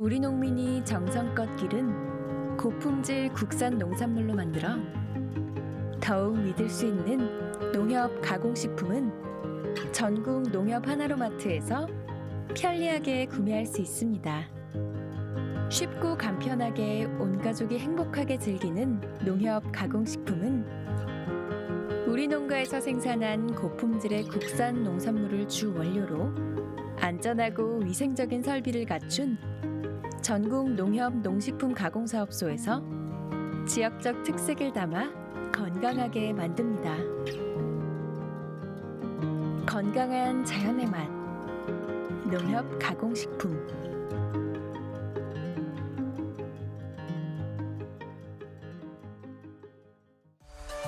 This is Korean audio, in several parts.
우리 농민이 정성껏 기른 고품질 국산 농산물로 만들어 더욱 믿을 수 있는 농협 가공식품은 전국 농협 하나로마트에서 편리하게 구매할 수 있습니다. 쉽고 간편하게 온 가족이 행복하게 즐기는 농협 가공식품은 우리 농가에서 생산한 고품질의 국산 농산물을 주 원료로 안전하고 위생적인 설비를 갖춘 전국 농협 농식품 가공사업소에서 지역적 특색을 담아 건강하게 만듭니다. 건강한 자연의 맛, 농협 가공식품.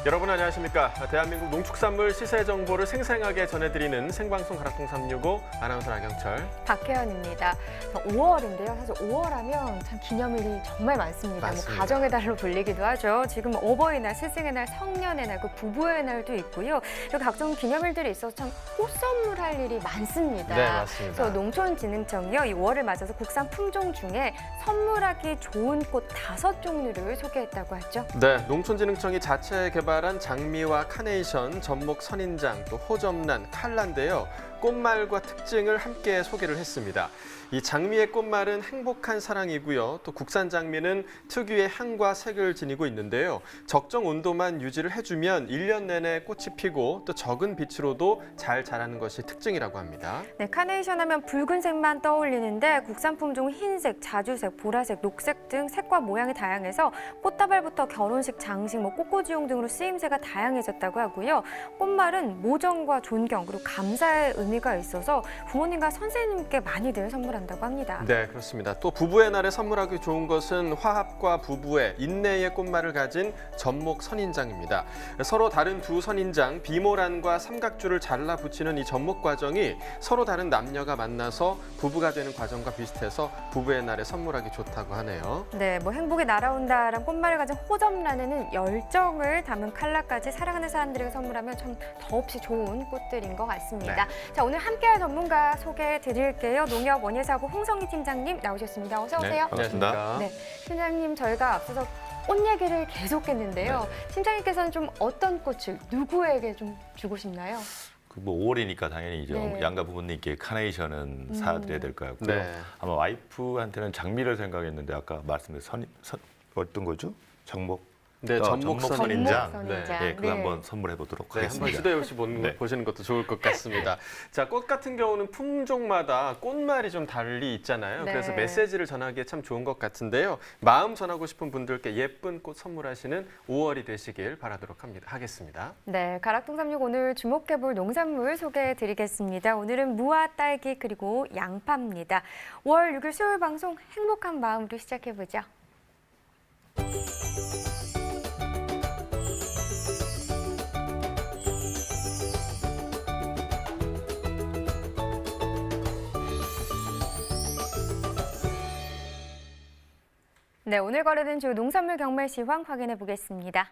여러분 안녕하십니까? 대한민국 농축산물 시세 정보를 생생하게 전해드리는 생방송 가락통 365 아나운서 나경철, 박혜연입니다. 5월인데요. 사실 5월 하면 참 기념일이 정말 많습니다. 뭐 가정의 달로 불리기도 하죠. 지금 어버이날, 스승의 날, 성년의 날, 그 부부의 날도 있고요. 이렇게 각종 기념일들이 있어서 참 꽃 선물할 일이 많습니다. 네, 맞습니다. 그래서 농촌진흥청이요, 이 5월을 맞아서 국산 품종 중에 선물하기 좋은 꽃 5종류를 소개했다고 하죠. 네, 농촌진흥청이 자체 개발한 장미와 카네이션, 전목 선인장, 또 호접란, 칼라인데요. 꽃말과 특징을 함께 소개를 했습니다. 이 장미의 꽃말은 행복한 사랑이고요. 또 국산 장미는 특유의 향과 색을 지니고 있는데요. 적정 온도만 유지를 해주면 1년 내내 꽃이 피고 또 적은 빛으로도 잘 자라는 것이 특징이라고 합니다. 네, 카네이션 하면 붉은색만 떠올리는데 국산 품종은 흰색, 자주색, 보라색, 녹색 등 색과 모양이 다양해서 꽃다발부터 결혼식, 장식, 꽃꽂이용 등으로 쓰임새가 다양해졌다고 하고요. 꽃말은 모정과 존경 그리고 감사의 의미가 있어서 부모님과 선생님께 많이들 선물한다고 합니다. 네, 그렇습니다. 또 부부의 날에 선물하기 좋은 것은 화합과 부부의 인내의 꽃말을 가진 전목 선인장입니다. 서로 다른 두 선인장, 비모란과 삼각줄을 잘라 붙이는 이 전목 과정이 서로 다른 남녀가 만나서 부부가 되는 과정과 비슷해서 부부의 날에 선물하기 좋다고 하네요. 네, 행복이 날아온다라는 꽃말을 가진 호접란에는 열정을 담은 칼라까지 사랑하는 사람들에게 선물하면 참 더없이 좋은 꽃들인 것 같습니다. 네. 자, 오늘 함께할 전문가 소개해 드릴게요. 농협 원예사고 홍성희 팀장님 나오셨습니다. 어서 오세요. 네, 반갑습니다. 네, 팀장님 저희가 앞서서 꽃 얘기를 계속했는데요. 네. 팀장님께서는 좀 어떤 꽃을 누구에게 좀 주고 싶나요? 뭐 5월이니까 당연히 이제 네. 양가 부모님께 카네이션은 사드려야 될 것 같고요. 네. 아마 와이프한테는 장미를 생각했는데 아까 말씀드린 어떤 거죠? 정목. 네, 전목 선인장. 네. 네, 그거 한번 선물해 보도록 네, 한번 하겠습니다. 시도해 보시는 것도 좋을 것 같습니다. 자, 꽃 같은 경우는 품종마다 꽃말이 좀 달리 있잖아요. 네. 그래서 메시지를 전하기에 참 좋은 것 같은데요. 마음 전하고 싶은 분들께 예쁜 꽃 선물하시는 5월이 되시길 바라도록 하겠습니다. 네, 가락통 365 오늘 주목해볼 농산물 소개해 드리겠습니다. 오늘은 무와 딸기 그리고 양파입니다. 5월 6일 수요일 방송 행복한 마음으로 시작해보죠. 네, 오늘 거래된 주요 농산물 경매 시황 확인해 보겠습니다.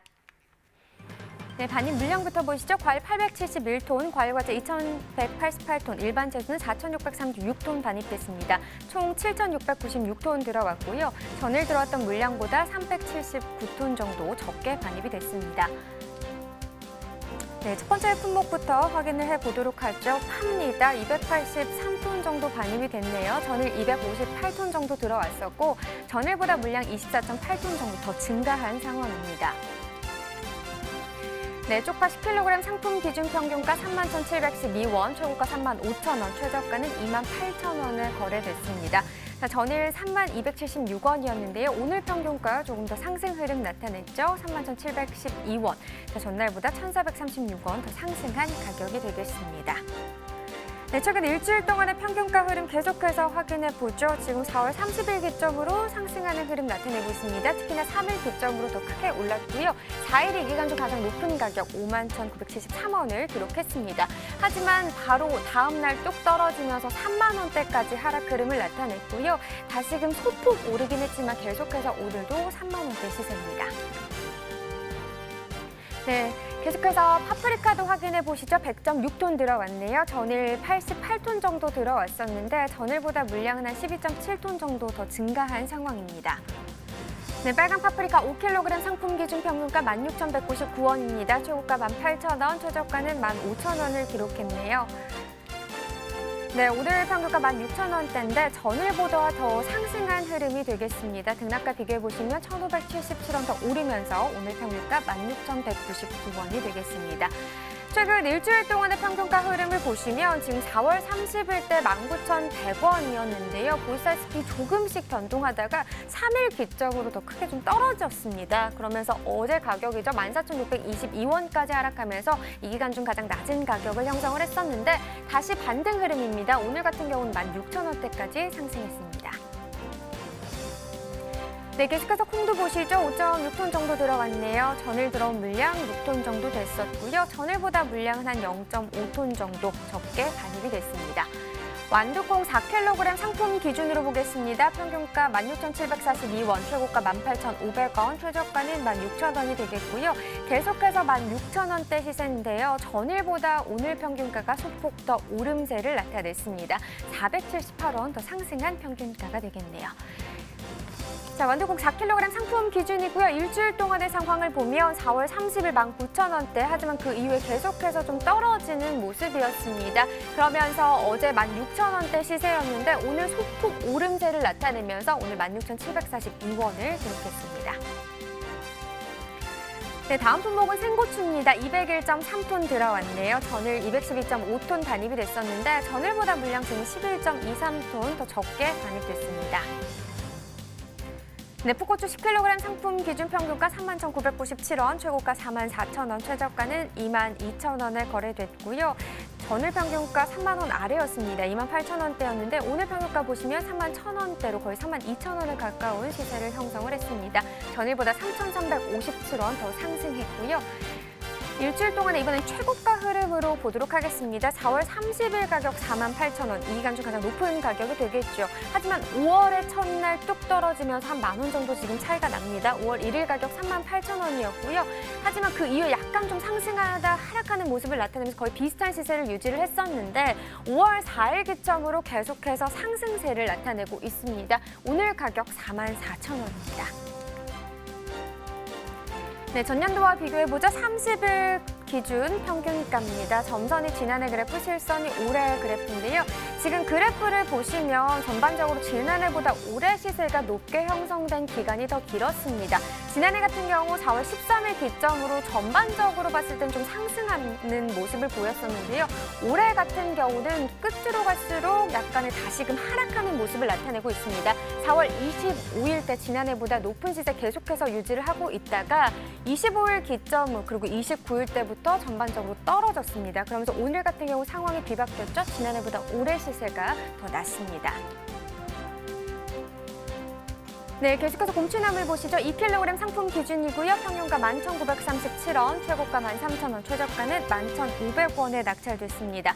네, 반입 물량부터 보시죠. 과일 871톤, 과일과자 2,188톤, 일반 채소는 4,636톤 반입됐습니다. 총 7,696톤 들어왔고요. 전일 들어왔던 물량보다 379톤 정도 적게 반입이 됐습니다. 네, 첫 번째 품목부터 확인을 해보도록 하죠. 팝니다. 283톤 정도 반입이 됐네요. 전일 258톤 정도 들어왔었고 전일보다 물량 24.8톤 정도 더 증가한 상황입니다. 네, 쪽파 10kg 상품 기준 평균가 31,712원, 최고가 35,000원, 최저가는 28,000원에 거래됐습니다. 자, 전일 32,276원이었는데요. 오늘 평균가 조금 더 상승 흐름 나타냈죠. 31,712원. 자, 전날보다 1,436원 더 상승한 가격이 되겠습니다. 네, 최근 일주일 동안의 평균가 흐름 계속해서 확인해 보죠. 지금 4월 30일 기점으로 상승하는 흐름 나타내고 있습니다. 특히나 3일 기점으로 더 크게 올랐고요. 4일이 기간 중 가장 높은 가격 51,973원을 기록했습니다. 하지만 바로 다음 날 뚝 떨어지면서 3만 원대까지 하락 흐름을 나타냈고요. 다시금 소폭 오르긴 했지만 계속해서 오늘도 3만 원대 시세입니다. 네, 계속해서 파프리카도 확인해 보시죠. 100.6톤 들어왔네요. 전일 88톤 정도 들어왔었는데 전일보다 물량은 한 12.7톤 정도 더 증가한 상황입니다. 네, 빨간 파프리카 5kg 상품 기준 평균가 16,199원입니다. 최고가 18,000원, 최저가는 15,000원을 기록했네요. 네, 오늘 평균가 16,000원대인데 전일보다 더 상승한 흐름이 되겠습니다. 등락과 비교해보시면 1,577원 더 오르면서 오늘 평균가 16,199원이 되겠습니다. 최근 일주일 동안의 평균가 흐름을 보시면 지금 4월 30일 때 19,100원이었는데요. 보시다시피 조금씩 변동하다가 3일 기점으로 더 크게 좀 떨어졌습니다. 그러면서 어제 가격이죠. 14,622원까지 하락하면서 이 기간 중 가장 낮은 가격을 형성을 했었는데 다시 반등 흐름입니다. 오늘 같은 경우는 16,000원대까지 상승했습니다. 네, 계속해서 콩도 보시죠. 5.6톤 정도 들어왔네요. 전일 들어온 물량 6톤 정도 됐었고요. 전일보다 물량은 한 0.5톤 정도 적게 반입이 됐습니다. 완두콩 4kg 상품 기준으로 보겠습니다. 평균가 16,742원, 최고가 18,500원, 최저가는 16,000원이 되겠고요. 계속해서 16,000원대 시세인데요. 전일보다 오늘 평균가가 소폭 더 오름세를 나타냈습니다. 478원 더 상승한 평균가가 되겠네요. 자, 완두콩 4kg 상품 기준이고요. 일주일 동안의 상황을 보면 4월 30일 19,000원대, 하지만 그 이후에 계속해서 좀 떨어지는 모습이었습니다. 그러면서 어제 16,000원대 시세였는데 오늘 소폭 오름세를 나타내면서 오늘 16,742원을 기록했습니다. 네, 다음 품목은 생고추입니다. 201.3톤 들어왔네요. 전일 212.5톤 반입이 됐었는데 전일보다 물량 지금 11.23톤 더 적게 반입됐습니다. 네, 풋고추 10kg 상품 기준 평균가 31,997원, 최고가 44,000원, 최저가는 22,000원에 거래됐고요. 전일 평균가 3만 원 아래였습니다. 28,000원대였는데 오늘 평균가 보시면 31,000원대로 거의 32,000원에 가까운 시세를 형성을 했습니다. 전일보다 3,357원 더 상승했고요. 일주일 동안에 이번엔 최고가 흐름으로 보도록 하겠습니다. 4월 30일 가격 48,000원, 이 기간 중 가장 높은 가격이 되겠죠. 하지만 5월의 첫날 뚝 떨어지면서 한 10,000원 정도 지금 차이가 납니다. 5월 1일 가격 38,000원이었고요. 하지만 그 이후에 약간 좀 상승하다 하락하는 모습을 나타내면서 거의 비슷한 시세를 유지를 했었는데 5월 4일 기점으로 계속해서 상승세를 나타내고 있습니다. 오늘 가격 44,000원입니다. 네, 전년도와 비교해보죠. 30일 기준 평균가입니다. 점선이 지난해 그래프, 실선이 올해 그래프인데요. 지금 그래프를 보시면 전반적으로 지난해보다 올해 시세가 높게 형성된 기간이 더 길었습니다. 지난해 같은 경우 4월 13일 기점으로 전반적으로 봤을 땐 좀 상승하는 모습을 보였었는데요. 올해 같은 경우는 끝으로 갈수록 약간의 다시금 하락하는 모습을 나타내고 있습니다. 4월 25일 때 지난해보다 높은 시세 계속해서 유지를 하고 있다가 25일 기점 그리고 29일 때부터 전반적으로 떨어졌습니다. 그러면서 오늘 같은 경우 상황이 뒤바뀌었죠. 지난해보다 올해 시세가 더 낮습니다. 네, 계속해서 곰취나물 보시죠. 2kg 상품 기준이고요. 평균가 11,937원, 최고가 13,000원, 최저가는 11,500원에 낙찰됐습니다.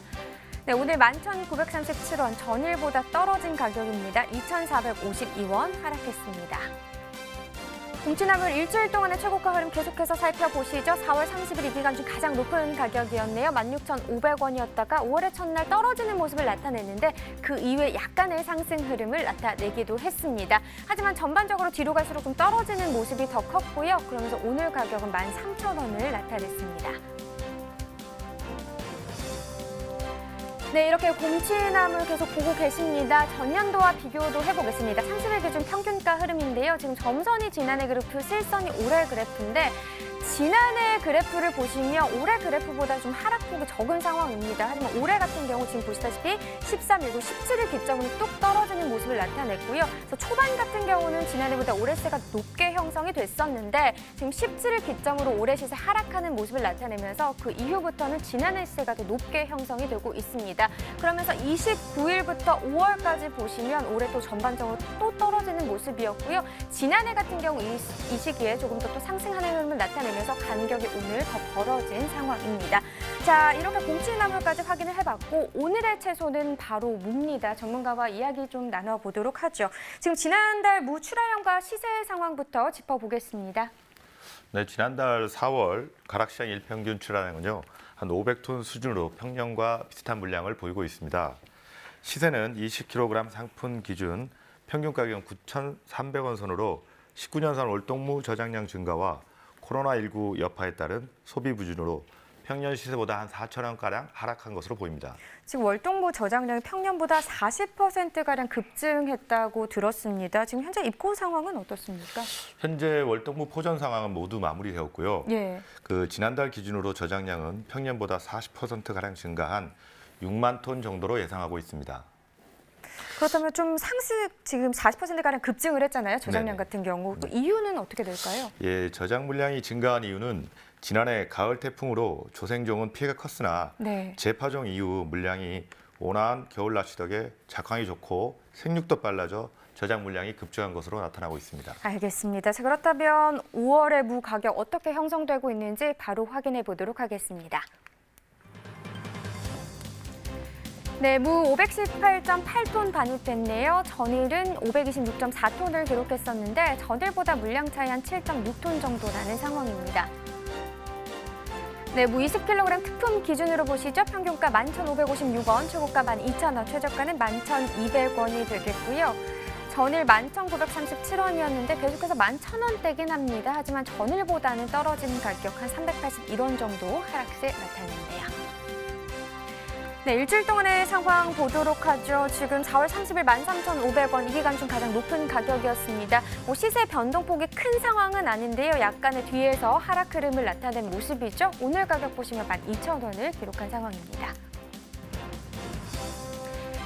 네, 오늘 11,937원, 전일보다 떨어진 가격입니다. 2,452원 하락했습니다. 곰취나물 일주일 동안의 최고가 흐름 계속해서 살펴보시죠. 4월 30일 이 기간 중 가장 높은 가격이었네요. 16,500원이었다가 5월의 첫날 떨어지는 모습을 나타냈는데 그 이후에 약간의 상승 흐름을 나타내기도 했습니다. 하지만 전반적으로 뒤로 갈수록 좀 떨어지는 모습이 더 컸고요. 그러면서 오늘 가격은 13,000원을 나타냈습니다. 네, 이렇게 곰취나물 계속 보고 계십니다. 전년도와 비교도 해보겠습니다. 30일 기준 평균가 흐름인데요. 지금 점선이 지난해 그래프, 실선이 올해 그래프인데 지난해 그래프를 보시면 올해 그래프보다 좀 하락폭이 적은 상황입니다. 하지만 올해 같은 경우 지금 보시다시피 13, 그리고 17일 기점으로 뚝 떨어지는 모습을 나타냈고요. 그래서 초반 같은 경우는 지난해보다 올해 시세가 높게 형성이 됐었는데 지금 17일 기점으로 올해 시세 하락하는 모습을 나타내면서 그 이후부터는 지난해 시세가 더 높게 형성이 되고 있습니다. 그러면서 29일부터 5월까지 보시면 올해 또 전반적으로 또 떨어지는 모습이었고요. 지난해 같은 경우 이 시기에 조금 더 또 상승하는 흐름을 나타내면서 간격이 오늘 더 벌어진 상황입니다. 자, 이렇게 곰취나물까지 확인을 해봤고 오늘의 채소는 바로 무입니다. 전문가와 이야기 좀 나눠보도록 하죠. 지금 지난달 무 출하량과 시세 상황부터 짚어보겠습니다. 네, 지난달 4월 가락시장 일평균 출하량은요, 한 500톤 수준으로 평년과 비슷한 물량을 보이고 있습니다. 시세는 20kg 상품 기준 평균 가격 9,300원 선으로 19년산 월동무 저장량 증가와 코로나19 여파에 따른 소비 부진으로 평년 시세보다 한 4,000원가량 하락한 것으로 보입니다. 지금 월동무 저장량이 평년보다 40%가량 급증했다고 들었습니다. 지금 현재 입고 상황은 어떻습니까? 현재 월동무 포전 상황은 모두 마무리되었고요. 예. 지난달 기준으로 저장량은 평년보다 40%가량 증가한 6만 톤 정도로 예상하고 있습니다. 그렇다면 좀 상승 지금 40%가량 급증을 했잖아요. 저장량 네네. 같은 경우. 또 이유는 어떻게 될까요? 예, 저장 물량이 증가한 이유는 지난해 가을 태풍으로 조생종은 피해가 컸으나 네. 재파종 이후 물량이 온화한 겨울 날씨 덕에 작황이 좋고 생육도 빨라져 저장 물량이 급증한 것으로 나타나고 있습니다. 알겠습니다. 자, 그렇다면 5월의 무 가격 어떻게 형성되고 있는지 바로 확인해 보도록 하겠습니다. 네, 무 518.8톤 반입됐네요. 전일은 526.4톤을 기록했었는데 전일보다 물량 차이 한 7.6톤 정도 나는 상황입니다. 네, 무 20kg 특품 기준으로 보시죠. 평균가 11,556원, 최고가 12,000원, 최저가는 11,200원이 되겠고요. 전일 11,937원이었는데 계속해서 11,000원대긴 합니다. 하지만 전일보다는 떨어지는 가격 한 381원 정도 하락세 나타났네요. 네, 일주일 동안의 상황 보도록 하죠. 지금 4월 30일 13,500원, 이 기간 중 가장 높은 가격이었습니다. 시세 변동폭이 큰 상황은 아닌데요. 약간의 뒤에서 하락 흐름을 나타낸 모습이죠. 오늘 가격 보시면 12,000원을 기록한 상황입니다.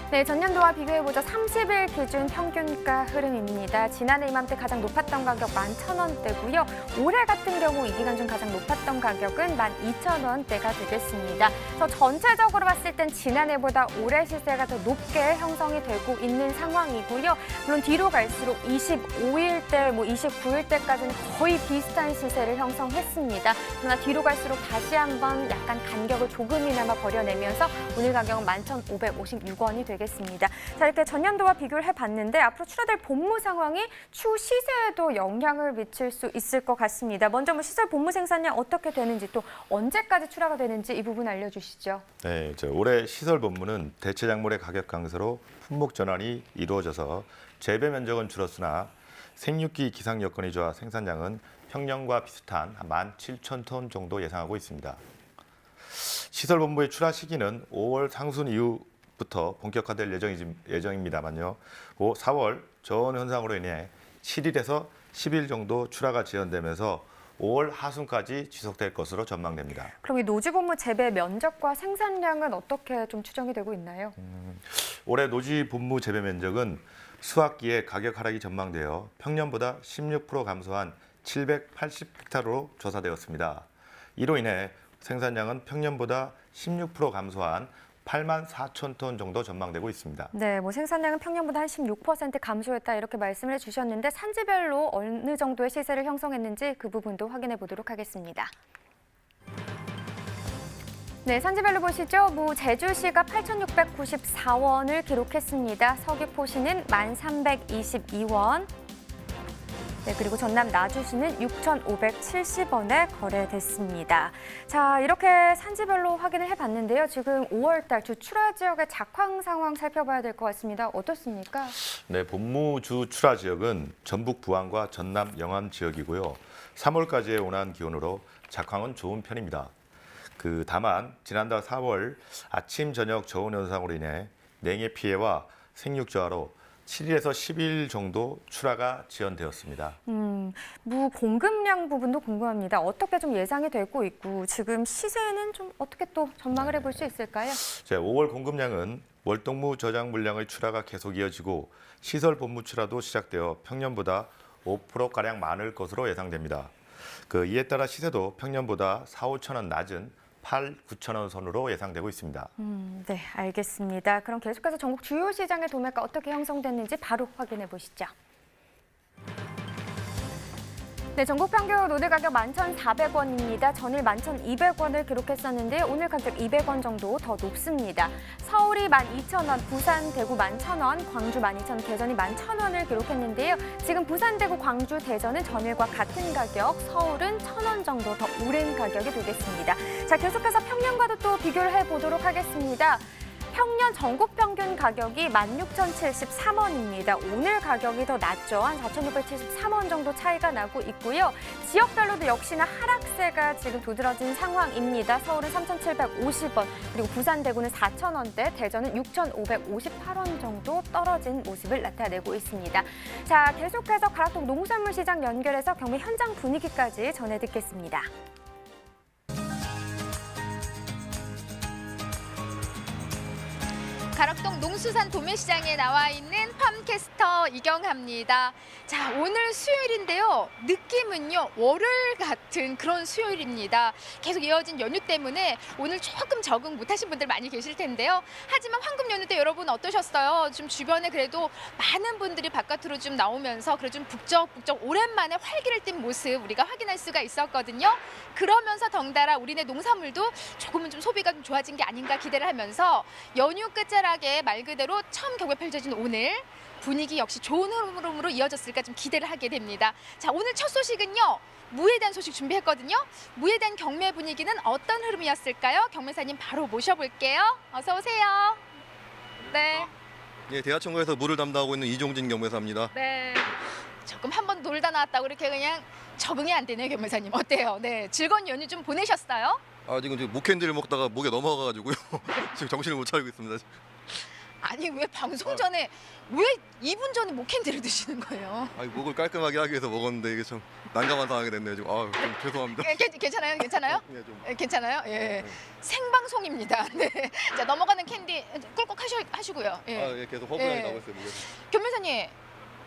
네, 전년도와 비교해보죠. 30일 기준 평균가 흐름입니다. 지난해 이맘때 가장 높았던 가격 11,000원대고요. 올해 같은 경우 이 기간 중 가장 높았던 가격은 12,000원대가 되겠습니다. 그래서 전체적으로 봤을 땐 지난해보다 올해 시세가 더 높게 형성이 되고 있는 상황이고요. 물론 뒤로 갈수록 25일대, 29일대까지는 거의 비슷한 시세를 형성했습니다. 그러나 뒤로 갈수록 다시 한번 약간 간격을 조금이나마 벌여내면서 오늘 가격은 11,556원이 되겠습니다. 자, 이렇게 전년도와 비교를 해봤는데 앞으로 출하될 본무 상황이 추후 시세에도 영향을 미칠 수 있을 것 같습니다. 먼저 시설 본무 생산량 어떻게 되는지 또 언제까지 출하가 되는지 이 부분 알려주시죠. 네, 올해 시설 본무는 대체 작물의 가격 강세로 품목 전환이 이루어져서 재배 면적은 줄었으나 생육기 기상 여건이 좋아 생산량은 평년과 비슷한 한 17,000톤 정도 예상하고 있습니다. 시설 본부의 출하 시기는 5월 상순 이후부터 본격화될 예정입니다만요. 4월 저온 현상으로 인해 7일에서 10일 정도 출하가 지연되면서 5월 하순까지 지속될 것으로 전망됩니다. 그럼 이 노지본무 재배 면적과 생산량은 어떻게 좀 추정이 되고 있나요? 올해 노지본무 재배 면적은 수확기에 가격 하락이 전망되어 평년보다 16% 감소한 780헥타르로 조사되었습니다. 이로 인해 생산량은 평년보다 16% 감소한 84,000톤 정도 전망되고 있습니다. 네, 생산량은 평년보다 한 16% 감소했다 이렇게 말씀을 해주셨는데 산지별로 어느 정도의 시세를 형성했는지 그 부분도 확인해 보도록 하겠습니다. 네, 산지별로 보시죠. 제주시가 8,694원을 기록했습니다. 서귀포시는 1,322원. 네, 그리고 전남 나주시는 6,570원에 거래됐습니다. 자, 이렇게 산지별로 확인을 해봤는데요. 지금 5월달 주 출하 지역의 작황 상황 살펴봐야 될 것 같습니다. 어떻습니까? 네, 본무 주 출하 지역은 전북 부안과 전남 영암 지역이고요. 3월까지의 온화한 기온으로 작황은 좋은 편입니다. 다만 지난달 4월 아침 저녁 저온 현상으로 인해 냉해 피해와 생육 저하로 7일에서 10일 정도 출하가 지연되었습니다. 무 공급량 부분도 궁금합니다. 어떻게 좀 예상이 되고 있고 지금 시세는 좀 어떻게 또 전망을 해볼 수 있을까요? 5월 공급량은 월동무 저장 물량의 출하가 계속 이어지고 시설 본무 출하도 시작되어 평년보다 5%가량 많을 것으로 예상됩니다. 이에 따라 시세도 평년보다 4,5천 원 낮은 8,9천 원 선으로 예상되고 있습니다. 네, 알겠습니다. 그럼 계속해서 전국 주요 시장의 도매가 어떻게 형성됐는지 바로 확인해 보시죠. 네, 전국 평균 오늘 가격 11,400원입니다. 전일 11,200원을 기록했었는데 오늘 가격 200원 정도 더 높습니다. 서울이 12,000원, 부산, 대구 11,000원, 광주 12,000원, 대전이 11,000원을 기록했는데요. 지금 부산, 대구, 광주, 대전은 전일과 같은 가격, 서울은 1,000원 정도 더 오른 가격이 되겠습니다. 자, 계속해서 평년과도 또 비교를 해보도록 하겠습니다. 평년 전국 평균 가격이 16,073원입니다. 오늘 가격이 더 낮죠. 한 4,673원 정도 차이가 나고 있고요. 지역별로도 역시나 하락세가 지금 두드러진 상황입니다. 서울은 3,750원, 그리고 부산, 대구는 4,000원대, 대전은 6,558원 정도 떨어진 모습을 나타내고 있습니다. 자, 계속해서 가락동 농수산물 시장 연결해서 경매 현장 분위기까지 전해 듣겠습니다. 가락동 농수산 도매시장에 나와 있는 팜캐스터 이경합니다. 자, 오늘 수요일인데요. 느낌은요, 월요일 같은 그런 수요일입니다. 계속 이어진 연휴 때문에 오늘 조금 적응 못하신 분들 많이 계실 텐데요. 하지만 황금 연휴 때 여러분 어떠셨어요? 좀 주변에 그래도 많은 분들이 바깥으로 좀 나오면서 그래 좀 북적북적 오랜만에 활기를 띈 모습 우리가 확인할 수가 있었거든요. 그러면서 덩달아 우리네 농산물도 조금은 좀 소비가 좀 좋아진 게 아닌가 기대를 하면서 연휴 끝자락에 말 그대로 처음 경매 펼쳐진 오늘 분위기 역시 좋은 흐름으로 이어졌을까 좀 기대를 하게 됩니다. 자, 오늘 첫 소식은요. 무에 대한 소식 준비했거든요. 무에 대한 경매 분위기는 어떤 흐름이었을까요? 경매사님 바로 모셔볼게요. 어서 오세요. 네. 예, 대하천구에서 물을 담당하고 있는 이종진 경매사입니다. 네. 조금 한번 놀다 나왔다고 이렇게 그냥 적응이 안 되네요, 경매사님. 어때요? 네. 즐거운 연휴 좀 보내셨어요? 지금 목캔디를 먹다가 목에 넘어가가지고요. 지금 정신을 못 차리고 있습니다. 아니, 왜 방송 전에 왜 2분 전에 목캔디를 드시는 거예요? 목을 깔끔하게 하기 위해서 먹었는데 이게 참 난감한 상황이 됐네요. 지금 좀 죄송합니다. 괜찮아요? 괜찮아요? 네, 좀. 괜찮아요? 예. 생방송입니다. 네. 자, 넘어가는 캔디 꿀꺽 하시고요. 예. 계속 허브랑이 예. 나고 있어요. 목에. 경매사님,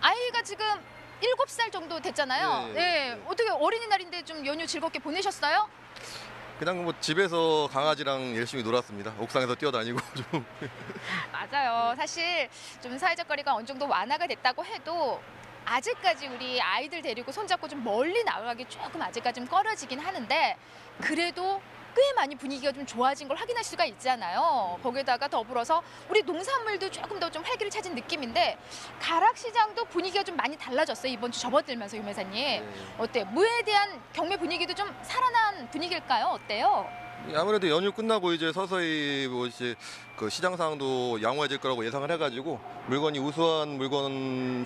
아이가 지금 7살 정도 됐잖아요. 네. 어떻게 어린이날인데 좀 연휴 즐겁게 보내셨어요? 그냥 뭐 집에서 강아지랑 열심히 놀았습니다. 옥상에서 뛰어다니고 좀. 맞아요. 사실 좀 사회적 거리가 어느 정도 완화가 됐다고 해도 아직까지 우리 아이들 데리고 손잡고 좀 멀리 나가기 조금 아직까지 좀 꺼려지긴 하는데 그래도 꽤 많이 분위기가 좀 좋아진 걸 확인할 수가 있잖아요. 거기다가 더불어서 우리 농산물도 조금 더 좀 활기를 찾은 느낌인데 가락시장도 분위기가 좀 많이 달라졌어요. 이번 주 접어들면서 유매사님. 어때요? 무에 대한 경매 분위기도 좀 살아난 분위기일까요? 어때요? 아무래도 연휴 끝나고 이제 서서히 뭐 이제 그 시장 상황도 양호해질 거라고 예상을 해가지고 물건이 우수한 물건은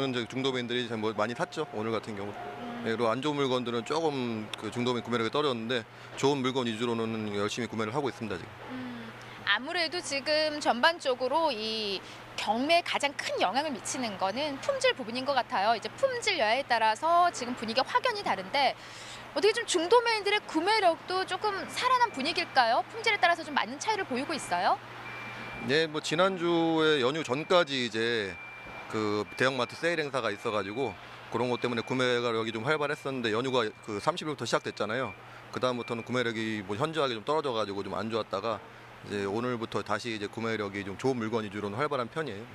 이제 중도배인들이 뭐 많이 샀죠. 오늘 같은 경우. 그리고 안 좋은 물건들은 조금 그 중도배 구매력이 떨어졌는데 좋은 물건 위주로는 열심히 구매를 하고 있습니다 지금. 아무래도 지금 전반적으로 이 경매에 가장 큰 영향을 미치는 거는 품질 부분인 것 같아요. 이제 품질 여하에 따라서 지금 분위기가 확연히 다른데 어떻게 좀 중도매인들의 구매력도 조금 살아난 분위기일까요? 품질에 따라서 좀 많은 차이를 보이고 있어요? 네, 뭐 지난주에 연휴 전까지 이제 그 대형마트 세일 행사가 있어가지고 그런 것 때문에 구매력이 좀 활발했었는데 연휴가 그 30일부터 시작됐잖아요. 그 다음부터는 구매력이 뭐 현저하게 좀 떨어져가지고 좀 안 좋았다가 이제 오늘부터 다시 이제 구매력이 좀 좋은 물건 위주로는 활발한 편이에요.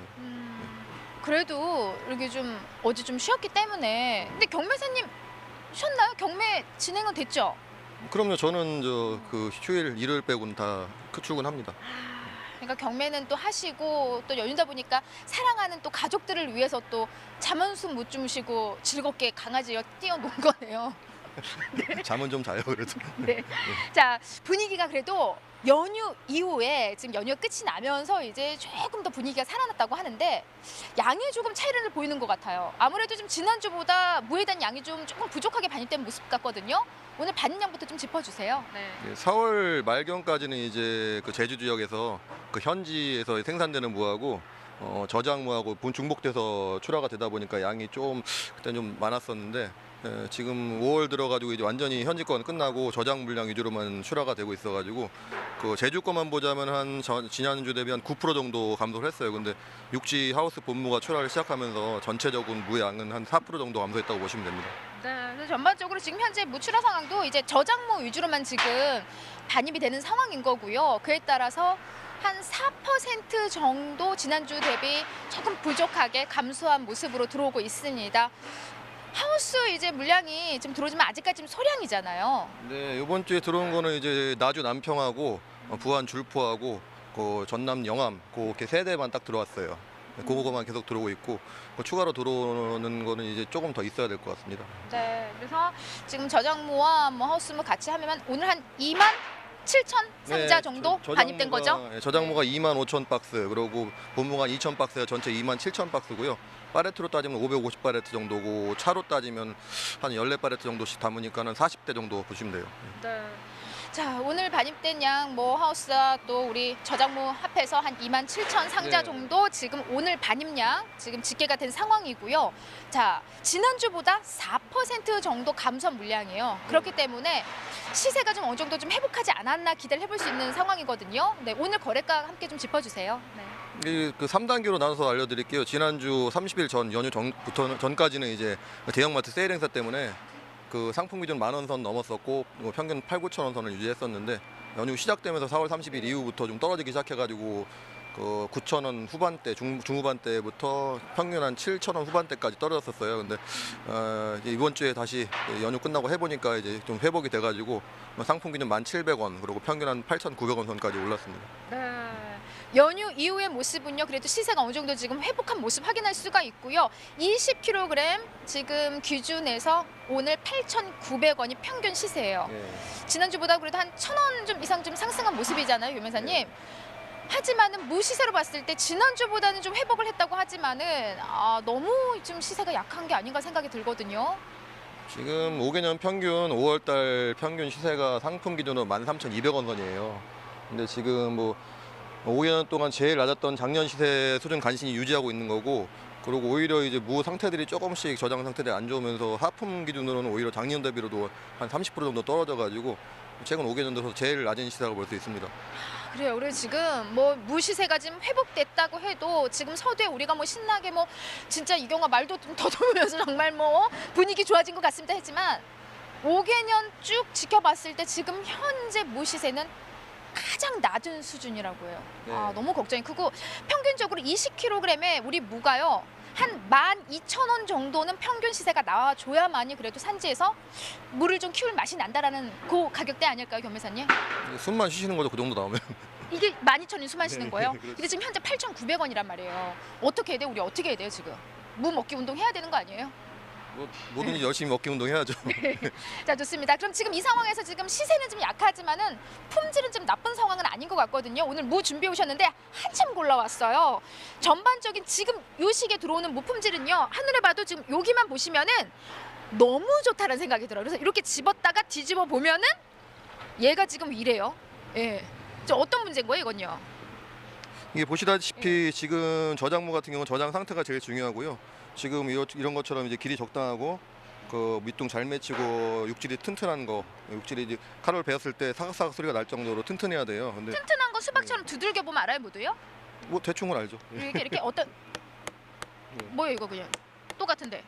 그래도 이렇게 좀 어제 좀 쉬었기 때문에 근데 경매사님 쉬었나요? 경매 진행은 됐죠? 그럼요. 저는 그 휴일 일요일 빼고는 다 출근합니다. 그러니까 경매는 또 하시고 또 연휴다 보니까 사랑하는 또 가족들을 위해서 또 잠 한숨 못 주무시고 즐겁게 강아지와 뛰어논 거네요. 잠은 좀 자요 그래도. 네. 자, 분위기가 그래도 연휴 이후에 지금 연휴가 끝이 나면서 이제 조금 더 분위기가 살아났다고 하는데 양이 조금 차이를 보이는 것 같아요. 아무래도 좀 지난주보다 무에 대한 양이 조금 부족하게 반입된 모습 같거든요. 오늘 반입 양부터 좀 짚어주세요. 네. 4월 말경까지는 이제 그 제주 지역에서 그 현지에서 생산되는 무하고 저장무하고 중복돼서 출하가 되다 보니까 양이 좀 그때 좀 많았었는데 지금 5월 들어가지고 이제 완전히 현지 건 끝나고 저장 물량 위주로만 출하가 되고 있어가지고 그 제주 거만 보자면 한 지난주 대비 한 9% 정도 감소를 했어요. 근데 육지 하우스 본무가 출하를 시작하면서 전체적인 무 양은 한 4% 정도 감소했다고 보시면 됩니다. 네, 그래서 전반적으로 지금 현재 무출하 상황도 이제 저장무 위주로만 지금 반입이 되는 상황인 거고요. 그에 따라서 한 4% 정도 지난주 대비 조금 부족하게 감소한 모습으로 들어오고 있습니다. 하우스 이제 물량이 지금 들어오지만 아직까지 지금 소량이잖아요. 네, 이번 주에 들어온 거는 이제 나주 남평하고 부안 줄포하고 그 전남 영암 그렇게 세 대만 딱 들어왔어요. 그거만 계속 들어오고 있고 추가로 들어오는 거는 이제 조금 더 있어야 될 것 같습니다. 네, 그래서 지금 저장무와 뭐 하우스무 같이 하면 오늘 한 2만 7천 상자 정도 반입된 거죠? 네, 저장무가 2만 5천 박스, 그리고 본무가 2천 박스에 전체 2만 7천 박스고요. 파레트로 따지면 550파레트 정도고 차로 따지면 한 14파레트 정도씩 담으니까는 40대 정도 보시면 돼요. 네. 자, 오늘 반입된 양 뭐 하우스와 또 우리 저장무 합해서 한 2만 7천 상자 네. 정도 지금 오늘 반입량 지금 집계가 된 상황이고요. 자, 지난주보다 4% 정도 감소 물량이에요. 그렇기 때문에 시세가 좀 어느 정도 좀 회복하지 않았나 기대를 해볼 수 있는 상황이거든요. 네, 오늘 거래가 함께 좀 짚어주세요. 네. 그 3단계로 나눠서 알려드릴게요. 지난주 30일 전 연휴 전까지는 이제 대형마트 세일 행사 때문에 그 상품 기준 10,000원 선 넘었었고 평균 8,000-9,000원 선을 유지했었는데 연휴 시작되면서 4월 30일 이후부터 좀 떨어지기 시작해가지고 그 9,000원 후반대 중후반대부터 평균 한 7,000원 후반대까지 떨어졌었어요. 근데 이제 이번 주에 다시 연휴 끝나고 해보니까 이제 좀 회복이 돼가지고 상품 기준 1,700원 그리고 평균 한 8,900원 선까지 올랐습니다. 네. 연휴 이후의 모습은요. 그래도 시세가 어느 정도 지금 회복한 모습 확인할 수가 있고요. 20kg 지금 기준에서 오늘 8,900원이 평균 시세예요. 예. 지난주보다 그래도 한 1,000원 좀 이상 좀 상승한 모습이잖아요, 유명사님. 하지만은 무시세로 봤을 때 지난주보다는 좀 회복을 했다고 하지만은 너무 좀 시세가 약한 게 아닌가 생각이 들거든요. 지금 5개년 평균 5월달 평균 시세가 상품 기준으로 13,200원 선이에요. 근데 지금 뭐 5개년 동안 제일 낮았던 작년 시세 수준 간신히 유지하고 있는 거고, 그리고 오히려 이제 무 상태들이 조금씩 저장 상태들이 안 좋으면서 하품 기준으로는 오히려 작년 대비로도 한 30% 정도 떨어져가지고 최근 5개년 들어서 제일 낮은 시세라고 볼 수 있습니다. 그래요. 그래서 지금 뭐 무시세가 지금 회복됐다고 해도 지금 서두에 우리가 뭐 신나게 뭐 진짜 이경아 말도 좀 더듬으면서 정말 뭐 분위기 좋아진 것 같습니다 했지만 5개년 쭉 지켜봤을 때 지금 현재 무시세는 가장 낮은 수준이라고 해요. 네. 너무 걱정이 크고 평균적으로 20kg에 우리 무가요. 한 12,000원 정도는 평균 시세가 나와줘야만이 그래도 산지에서 물을 좀 키울 맛이 난다라는 그 가격대 아닐까요, 경매사님? 숨만 쉬시는 거죠, 그 정도 나오면. 이게 12,000원 수만 쉬는 네, 거예요? 그렇죠. 근데 지금 현재 8,900원이란 말이에요. 어떻게 해야 돼요? 우리 어떻게 해야 돼요, 지금? 무 먹기 운동 해야 되는 거 아니에요? 뭐든지 열심히 먹기 운동해야죠. 자, 좋습니다. 그럼 지금 이 상황에서 지금 시세는 좀 약하지만은 품질은 좀 나쁜 상황은 아닌 것 같거든요. 오늘 무 준비해 오셨는데 한참 골라왔어요. 전반적인 지금 요 시기에 들어오는 무 품질은요. 하늘에 봐도 지금 여기만 보시면은 너무 좋다는 생각이 들어요. 그래서 이렇게 집었다가 뒤집어 보면은 얘가 지금 이래요. 예. 저 어떤 문제인 거예요, 이건요? 이게 보시다시피 지금 저장무 같은 경우는 저장 상태가 제일 중요하고요. 지금 이런 것처럼 이제 길이 적당하고 그 밑둥 잘 맺히고 육질이 튼튼한 거, 육질이 이제 칼을 베었을 때 사각사각 소리가 날 정도로 튼튼해야 돼요. 근데 튼튼한 거 수박처럼 두들겨 보면 알아요, 모두요? 뭐 대충은 알죠. 이렇게 어떤 뭐예요, 이거 그냥 똑같은데.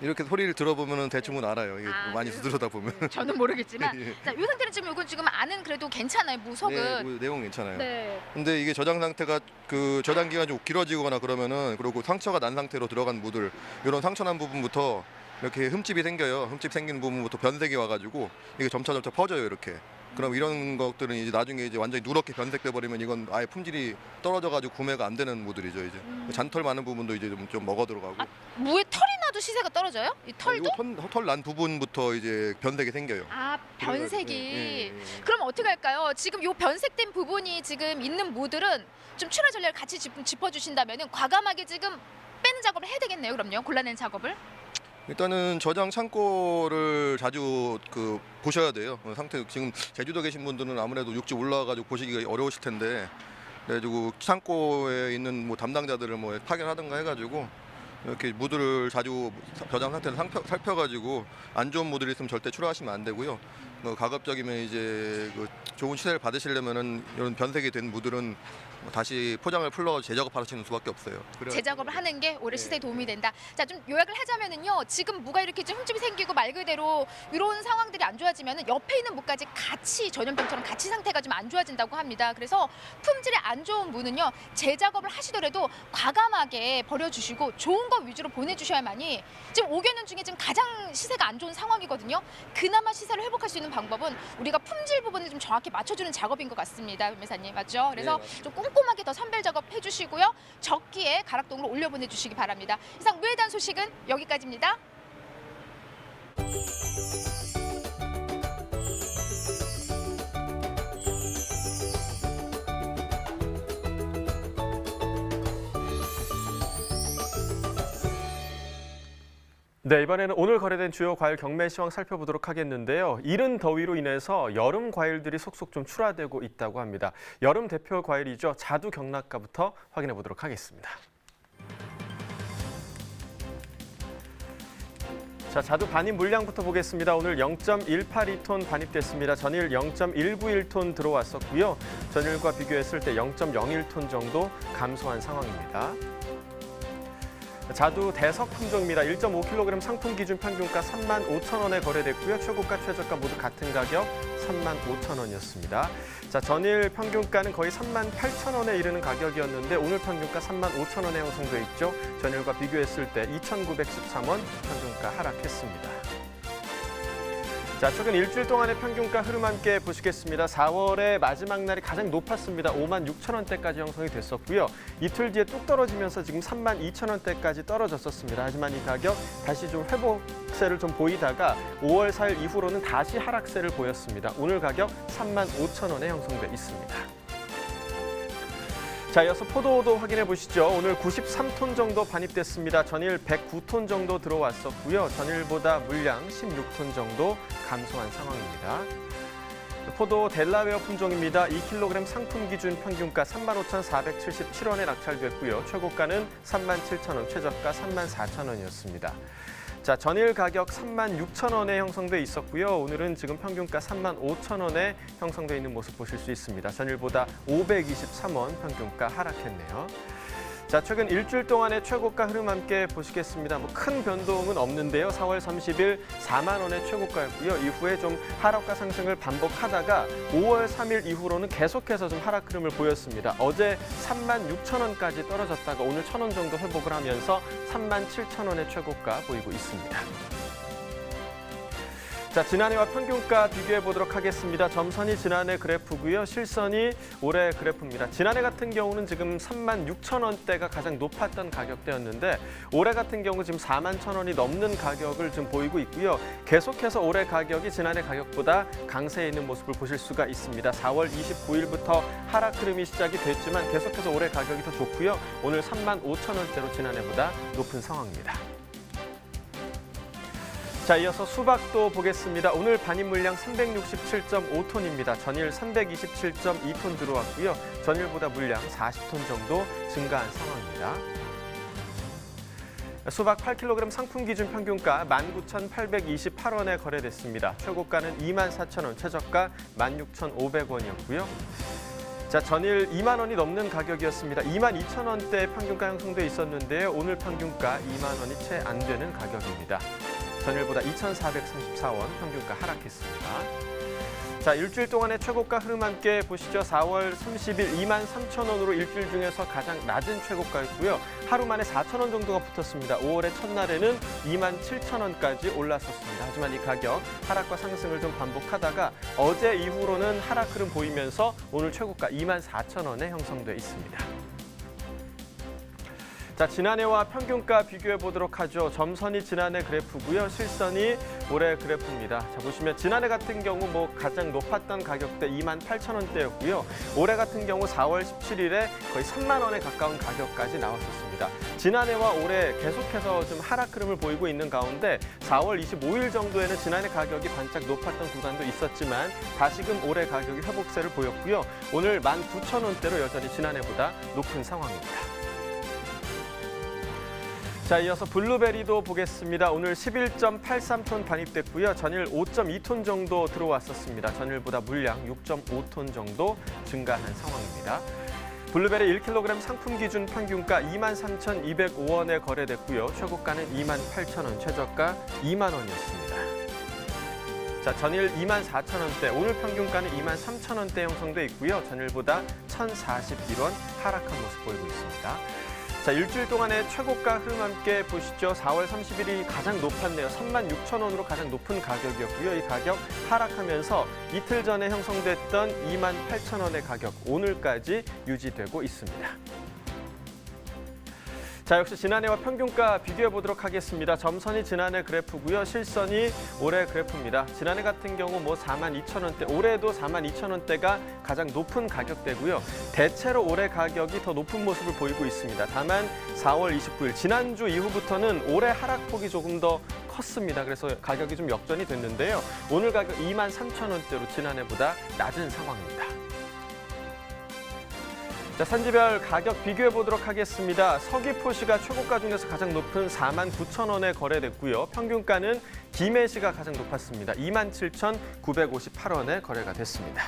이렇게 소리를 들어보면은 대충은 알아요. 이게 많이 그래요? 들여다 보면. 저는 모르겠지만 예. 자, 이 상태는 지금 이건 지금 안은 그래도 괜찮아요, 네, 무속은. 뭐 내용 괜찮아요. 네. 근데 이게 저장 상태가 그 저장 기간이 좀 길어지거나 그러면은, 그리고 상처가 난 상태로 들어간 무들, 이런 상처 난 부분부터 이렇게 흠집이 생겨요. 흠집 생긴 부분부터 변색이 와가지고 이게 점차 퍼져요, 이렇게. 그럼 이런 것들은 이제 나중에 이제 완전히 누렇게 변색돼 버리면 이건 아예 품질이 떨어져가지고 구매가 안 되는 무들이죠. 이제 잔털 많은 부분도 이제 좀 먹어 들어가고. 무에 털이 나도 시세가 떨어져요? 이 털도? 털 난 부분부터 이제 변색이 생겨요. 변색이. 예. 그럼 어떻게 할까요? 지금 요 변색된 부분이 지금 있는 무들은 좀 출하 전략을 같이 짚어주신다면은 과감하게 지금 빼는 작업을 해야 되겠네요. 그럼요, 골라내는 작업을. 일단은 저장 창고를 자주 보셔야 돼요. 상태 지금 제주도 계신 분들은 아무래도 육지 올라와가지고 보시기가 어려우실 텐데, 그래가지고 창고에 있는 뭐 담당자들을 뭐 파견하든가 해가지고 이렇게 무들을 자주 저장 상태를 살펴가지고 안 좋은 무들이 있으면 절대 출하하시면 안 되고요. 가급적이면 이제 좋은 시세를 받으시려면은 이런 변색이 된 무들은 다시 포장을 풀러 재작업하시는 수밖에 없어요. 재작업을 하는 게 올해 시세에 도움이 된다. 자, 좀 요약을 하자면은요. 지금 무가 이렇게 좀 흠집이 생기고 말 그대로 이런 상황들이 안 좋아지면은 옆에 있는 무까지 같이 전염병처럼 같이 상태가 좀 안 좋아진다고 합니다. 그래서 품질이 안 좋은 무는요. 재작업을 하시더라도 과감하게 버려주시고 좋은 거 위주로 보내주셔야만이 지금 5개년 중에 지금 가장 시세가 안 좋은 상황이거든요. 그나마 시세를 회복할 수 있는 방법은 우리가 품질 부분을 좀 정확히 맞춰주는 작업인 것 같습니다. 변매사님 맞죠? 그래서 좀 꼼꼼하게 더 선별 작업 해주시고요. 적기에 가락동으로 올려보내주시기 바랍니다. 이상 무에 대한 소식은 여기까지입니다. 네, 이번에는 오늘 거래된 주요 과일 경매 시황 살펴보도록 하겠는데요. 이른 더위로 인해서 여름 과일들이 속속 좀 출하되고 있다고 합니다. 여름 대표 과일이죠. 자두 경락가부터 확인해 보도록 하겠습니다. 자, 자두 반입 물량부터 보겠습니다. 오늘 0.182톤 반입됐습니다. 전일 0.191톤 들어왔었고요. 전일과 비교했을 때 0.01톤 정도 감소한 상황입니다. 자두 대석 품종입니다. 1.5kg 상품 기준 평균가 35,000원에 거래됐고요. 최고가 최저가 모두 같은 가격 35,000원이었습니다. 자, 전일 평균가는 거의 38,000원에 이르는 가격이었는데 오늘 평균가 35,000원에 형성돼 있죠. 전일과 비교했을 때 2,913원 평균가 하락했습니다. 자, 최근 일주일 동안의 평균가 흐름 함께 보시겠습니다. 4월의 마지막 날이 가장 높았습니다. 56,000원대까지 형성이 됐었고요. 이틀 뒤에 뚝 떨어지면서 지금 32,000원대까지 떨어졌었습니다. 하지만 이 가격 다시 좀 회복세를 좀 보이다가 5월 4일 이후로는 다시 하락세를 보였습니다. 오늘 가격 35,000원에 형성돼 있습니다. 자, 이어서 포도도 확인해 보시죠. 오늘 93톤 정도 반입됐습니다. 전일 109톤 정도 들어왔었고요. 전일보다 물량 16톤 정도 감소한 상황입니다. 포도 델라웨어 품종입니다. 2kg 상품 기준 평균가 35,477원에 낙찰됐고요. 최고가는 37,000원, 최저가 34,000원이었습니다. 자, 전일 가격 36,000원에 형성돼 있었고요. 오늘은 지금 평균가 35,000원에 형성돼 있는 모습 보실 수 있습니다. 전일보다 523원 평균가 하락했네요. 자, 최근 일주일 동안의 최고가 흐름 함께 보시겠습니다. 큰 변동은 없는데요. 4월 30일 4만 원의 최고가였고요. 이후에 좀 하락과 상승을 반복하다가 5월 3일 이후로는 계속해서 좀 하락 흐름을 보였습니다. 어제 36,000원까지 떨어졌다가 오늘 1,000원 정도 회복을 하면서 37,000원의 최고가 보이고 있습니다. 자, 지난해와 평균가 비교해 보도록 하겠습니다. 점선이 지난해 그래프고요. 실선이 올해 그래프입니다. 지난해 같은 경우는 지금 36,000원대가 가장 높았던 가격대였는데 올해 같은 경우 지금 41,000원이 넘는 가격을 좀 보이고 있고요. 계속해서 올해 가격이 지난해 가격보다 강세에 있는 모습을 보실 수가 있습니다. 4월 29일부터 하락 흐름이 시작이 됐지만 계속해서 올해 가격이 더 좋고요. 오늘 35,000원대로 지난해보다 높은 상황입니다. 자, 이어서 수박도 보겠습니다. 오늘 반입 물량 367.5톤입니다. 전일 327.2톤 들어왔고요. 전일보다 물량 40톤 정도 증가한 상황입니다. 수박 8kg 상품 기준 평균가 19,828원에 거래됐습니다. 최고가는 24,000원, 최저가 16,500원이었고요. 자, 전일 2만 원이 넘는 가격이었습니다. 22,000원대 평균가 형성돼 있었는데요. 오늘 평균가 2만 원이 채 안 되는 가격입니다. 전일보다 2,434원 평균가 하락했습니다. 자, 일주일 동안의 최고가 흐름 함께 보시죠. 4월 30일 23,000원으로 일주일 중에서 가장 낮은 최고가였고요. 하루 만에 4,000원 정도가 붙었습니다. 5월의 첫날에는 27,000원까지 올랐었습니다. 하지만 이 가격 하락과 상승을 좀 반복하다가 어제 이후로는 하락 흐름 보이면서 오늘 최고가 24,000원에 형성돼 있습니다. 자, 지난해와 평균가 비교해 보도록 하죠. 점선이 지난해 그래프고요. 실선이 올해 그래프입니다. 자, 보시면 지난해 같은 경우 가장 높았던 가격대 28,000원대였고요. 올해 같은 경우 4월 17일에 거의 3만 원에 가까운 가격까지 나왔었습니다. 지난해와 올해 계속해서 좀 하락 흐름을 보이고 있는 가운데 4월 25일 정도에는 지난해 가격이 반짝 높았던 구간도 있었지만 다시금 올해 가격이 회복세를 보였고요. 오늘 19,000원대로 여전히 지난해보다 높은 상황입니다. 자, 이어서 블루베리도 보겠습니다. 오늘 11.83톤 반입됐고요. 전일 5.2톤 정도 들어왔었습니다. 전일보다 물량 6.5톤 정도 증가한 상황입니다. 블루베리 1kg 상품 기준 평균가 23,205원에 거래됐고요. 최고가는 28,000원, 최저가 2만 원이었습니다. 자, 전일 24,000원대, 오늘 평균가는 23,000원대 형성돼 있고요. 전일보다 1,041원 하락한 모습 보이고 있습니다. 자, 일주일 동안의 최고가 흐름 함께 보시죠. 4월 30일이 가장 높았네요. 36,000원으로 가장 높은 가격이었고요. 이 가격 하락하면서 이틀 전에 형성됐던 28,000원의 가격, 오늘까지 유지되고 있습니다. 자, 역시 지난해와 평균가 비교해 보도록 하겠습니다. 점선이 지난해 그래프고요. 실선이 올해 그래프입니다. 지난해 같은 경우 42,000원대, 올해도 42,000원대가 가장 높은 가격대고요. 대체로 올해 가격이 더 높은 모습을 보이고 있습니다. 다만 4월 29일 지난주 이후부터는 올해 하락폭이 조금 더 컸습니다. 그래서 가격이 좀 역전이 됐는데요. 오늘 가격 23,000원대로 지난해보다 낮은 상황입니다. 자, 산지별 가격 비교해 보도록 하겠습니다. 서귀포시가 최고가 중에서 가장 높은 49,000원에 거래됐고요. 평균가는 김해시가 가장 높았습니다. 27,958원에 거래가 됐습니다.